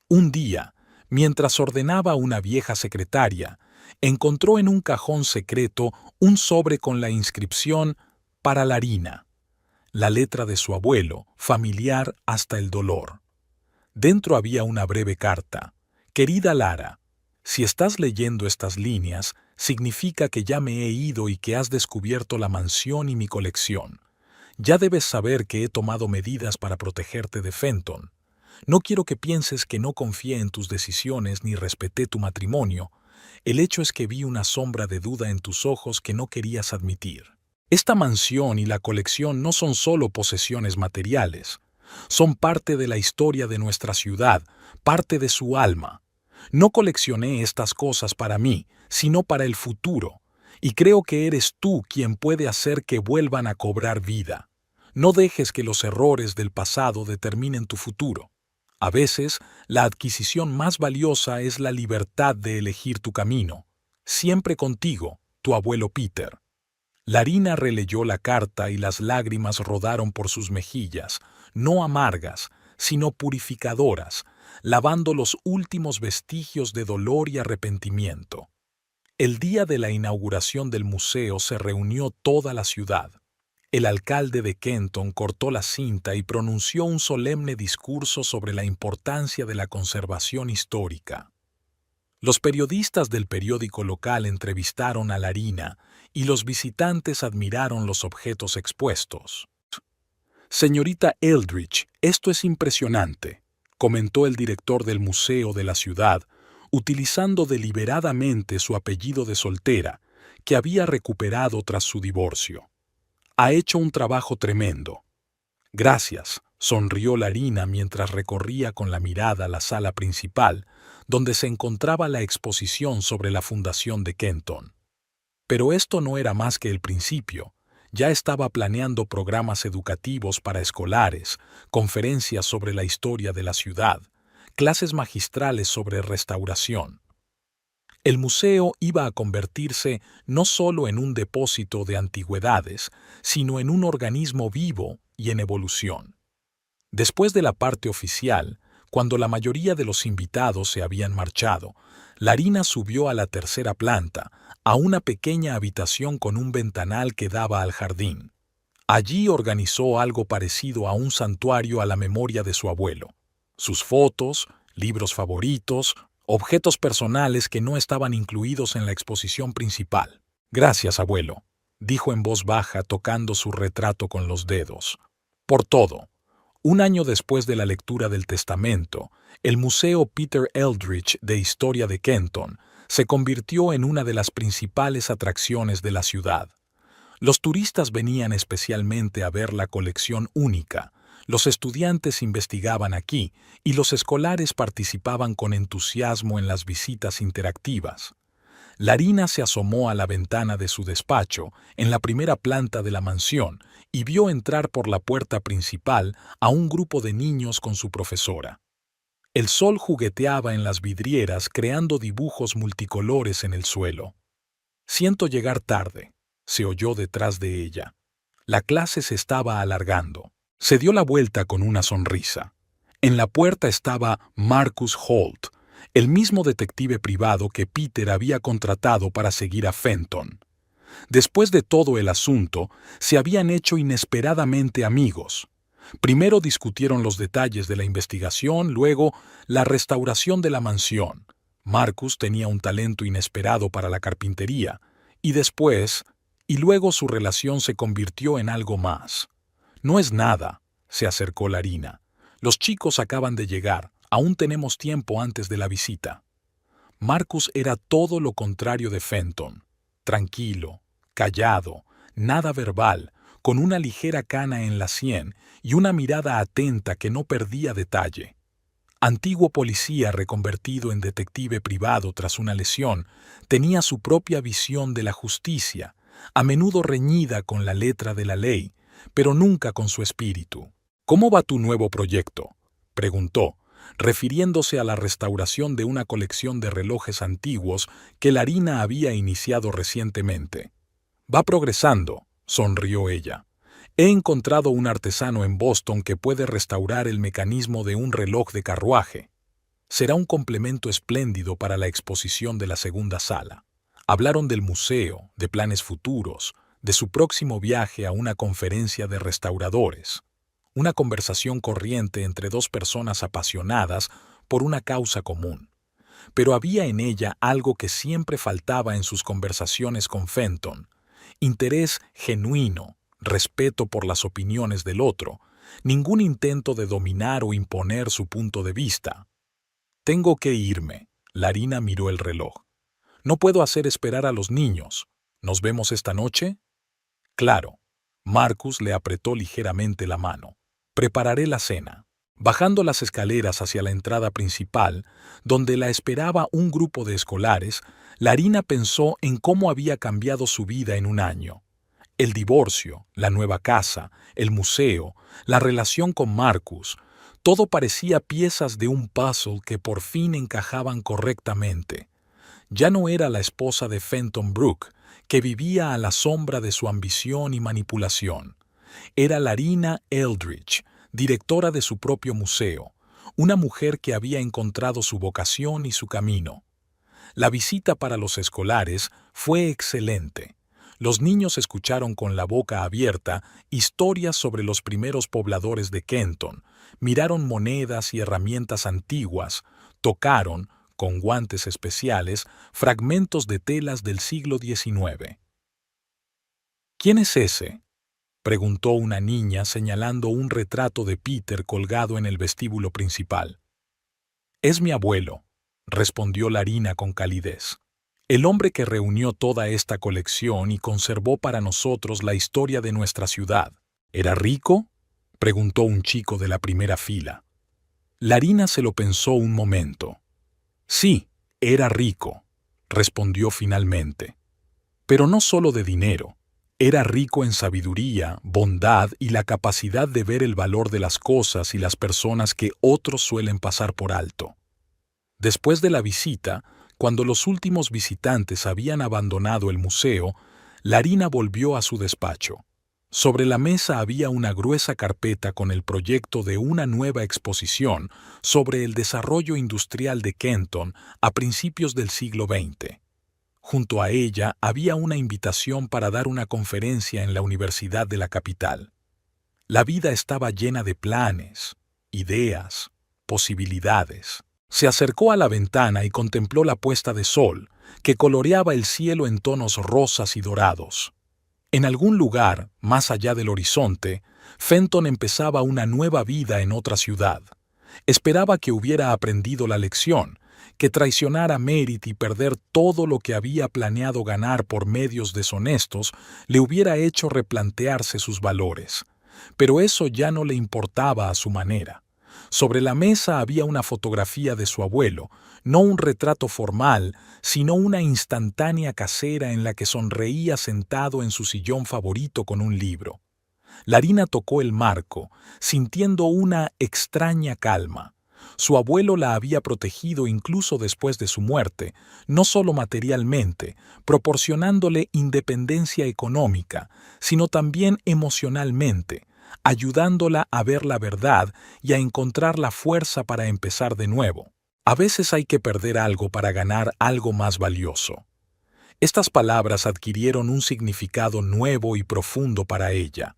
Un día, mientras ordenaba una vieja secretaria, encontró en un cajón secreto un sobre con la inscripción «Para Larina», la letra de su abuelo, familiar hasta el dolor. Dentro había una breve carta. «Querida Lara, si estás leyendo estas líneas, significa que ya me he ido y que has descubierto la mansión y mi colección. Ya debes saber que he tomado medidas para protegerte de Fenton. No quiero que pienses que no confié en tus decisiones ni respeté tu matrimonio. El hecho es que vi una sombra de duda en tus ojos que no querías admitir. Esta mansión y la colección no son solo posesiones materiales. Son parte de la historia de nuestra ciudad, parte de su alma. No coleccioné estas cosas para mí, sino para el futuro, y creo que eres tú quien puede hacer que vuelvan a cobrar vida. No dejes que los errores del pasado determinen tu futuro. A veces, la adquisición más valiosa es la libertad de elegir tu camino. Siempre contigo, tu abuelo Peter». Larina releyó la carta y las lágrimas rodaron por sus mejillas, no amargas, sino purificadoras, lavando los últimos vestigios de dolor y arrepentimiento. El día de la inauguración del museo se reunió toda la ciudad. El alcalde de Kenton cortó la cinta y pronunció un solemne discurso sobre la importancia de la conservación histórica. Los periodistas del periódico local entrevistaron a Larina y los visitantes admiraron los objetos expuestos. «Señorita Eldridge, esto es impresionante», comentó el director del museo de la ciudad, utilizando deliberadamente su apellido de soltera, que había recuperado tras su divorcio. Ha hecho un trabajo tremendo. Gracias, sonrió Larina mientras recorría con la mirada la sala principal, donde se encontraba la exposición sobre la fundación de Kenton. Pero esto no era más que el principio. Ya estaba planeando programas educativos para escolares, conferencias sobre la historia de la ciudad, clases magistrales sobre restauración. El museo iba a convertirse no solo en un depósito de antigüedades, sino en un organismo vivo y en evolución. Después de la parte oficial, cuando la mayoría de los invitados se habían marchado, Larina subió a la tercera planta, a una pequeña habitación con un ventanal que daba al jardín. Allí organizó algo parecido a un santuario a la memoria de su abuelo. Sus fotos, libros favoritos, objetos personales que no estaban incluidos en la exposición principal. Gracias, abuelo, dijo en voz baja tocando su retrato con los dedos. Por todo. Un año después de la lectura del testamento, el Museo Peter Eldridge de Historia de Kenton se convirtió en una de las principales atracciones de la ciudad. Los turistas venían especialmente a ver la colección única, los estudiantes investigaban aquí y los escolares participaban con entusiasmo en las visitas interactivas. Larina se asomó a la ventana de su despacho, en la primera planta de la mansión, y vio entrar por la puerta principal a un grupo de niños con su profesora. El sol jugueteaba en las vidrieras creando dibujos multicolores en el suelo. Siento llegar tarde, se oyó detrás de ella. La clase se estaba alargando. Se dio la vuelta con una sonrisa. En la puerta estaba Marcus Holt, el mismo detective privado que Peter había contratado para seguir a Fenton. Después de todo el asunto, se habían hecho inesperadamente amigos. Primero discutieron los detalles de la investigación, luego la restauración de la mansión. Marcus tenía un talento inesperado para la carpintería, y luego su relación se convirtió en algo más. No es nada, se acercó Larina. Los chicos acaban de llegar, aún tenemos tiempo antes de la visita. Marcus era todo lo contrario de Fenton. Tranquilo, callado, nada verbal, con una ligera cana en la sien y una mirada atenta que no perdía detalle. Antiguo policía reconvertido en detective privado tras una lesión, tenía su propia visión de la justicia, a menudo reñida con la letra de la ley, pero nunca con su espíritu. ¿Cómo va tu nuevo proyecto?, preguntó, refiriéndose a la restauración de una colección de relojes antiguos que Larina había iniciado recientemente. Va progresando, sonrió ella. He encontrado un artesano en Boston que puede restaurar el mecanismo de un reloj de carruaje. Será un complemento espléndido para la exposición de la segunda sala. Hablaron del museo, de planes futuros, de su próximo viaje a una conferencia de restauradores. Una conversación corriente entre dos personas apasionadas por una causa común. Pero había en ella algo que siempre faltaba en sus conversaciones con Fenton: interés genuino, respeto por las opiniones del otro, ningún intento de dominar o imponer su punto de vista. Tengo que irme. Larina miró el reloj. No puedo hacer esperar a los niños. ¿Nos vemos esta noche? Claro. Marcus le apretó ligeramente la mano. Prepararé la cena. Bajando las escaleras hacia la entrada principal, donde la esperaba un grupo de escolares, Larina pensó en cómo había cambiado su vida en un año. El divorcio, la nueva casa, el museo, la relación con Marcus, todo parecía piezas de un puzzle que por fin encajaban correctamente. Ya no era la esposa de Fenton Brook, que vivía a la sombra de su ambición y manipulación. Era Larina Eldridge, directora de su propio museo, una mujer que había encontrado su vocación y su camino. La visita para los escolares fue excelente. Los niños escucharon con la boca abierta historias sobre los primeros pobladores de Kenton, miraron monedas y herramientas antiguas, tocaron, con guantes especiales, fragmentos de telas del siglo XIX. ¿Quién es ese?, preguntó una niña señalando un retrato de Peter colgado en el vestíbulo principal. Es mi abuelo. respondió Larina con calidez. El hombre que reunió toda esta colección y conservó para nosotros la historia de nuestra ciudad. ¿Era rico?, preguntó un chico de la primera fila. Larina se lo pensó un momento. Sí, era rico, respondió finalmente. Pero no solo de dinero. Era rico en sabiduría, bondad y la capacidad de ver el valor de las cosas y las personas que otros suelen pasar por alto. Después de la visita, cuando los últimos visitantes habían abandonado el museo, Larina volvió a su despacho. Sobre la mesa había una gruesa carpeta con el proyecto de una nueva exposición sobre el desarrollo industrial de Kenton a principios del siglo XX. Junto a ella había una invitación para dar una conferencia en la Universidad de la capital. La vida estaba llena de planes, ideas, posibilidades. Se acercó a la ventana y contempló la puesta de sol, que coloreaba el cielo en tonos rosas y dorados. En algún lugar, más allá del horizonte, Fenton empezaba una nueva vida en otra ciudad. Esperaba que hubiera aprendido la lección, que traicionar a Merit y perder todo lo que había planeado ganar por medios deshonestos le hubiera hecho replantearse sus valores. Pero eso ya no le importaba a su manera. Sobre la mesa había una fotografía de su abuelo, no un retrato formal, sino una instantánea casera en la que sonreía sentado en su sillón favorito con un libro. Larina tocó el marco, sintiendo una extraña calma. Su abuelo la había protegido incluso después de su muerte, no solo materialmente, proporcionándole independencia económica, sino también emocionalmente, ayudándola a ver la verdad y a encontrar la fuerza para empezar de nuevo. A veces hay que perder algo para ganar algo más valioso. Estas palabras adquirieron un significado nuevo y profundo para ella.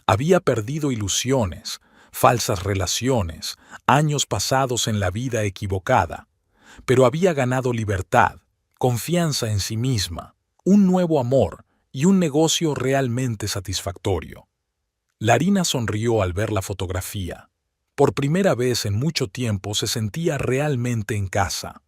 Había perdido ilusiones, falsas relaciones, años pasados en la vida equivocada, pero había ganado libertad, confianza en sí misma, un nuevo amor y un negocio realmente satisfactorio. Larina sonrió al ver la fotografía. Por primera vez en mucho tiempo se sentía realmente en casa.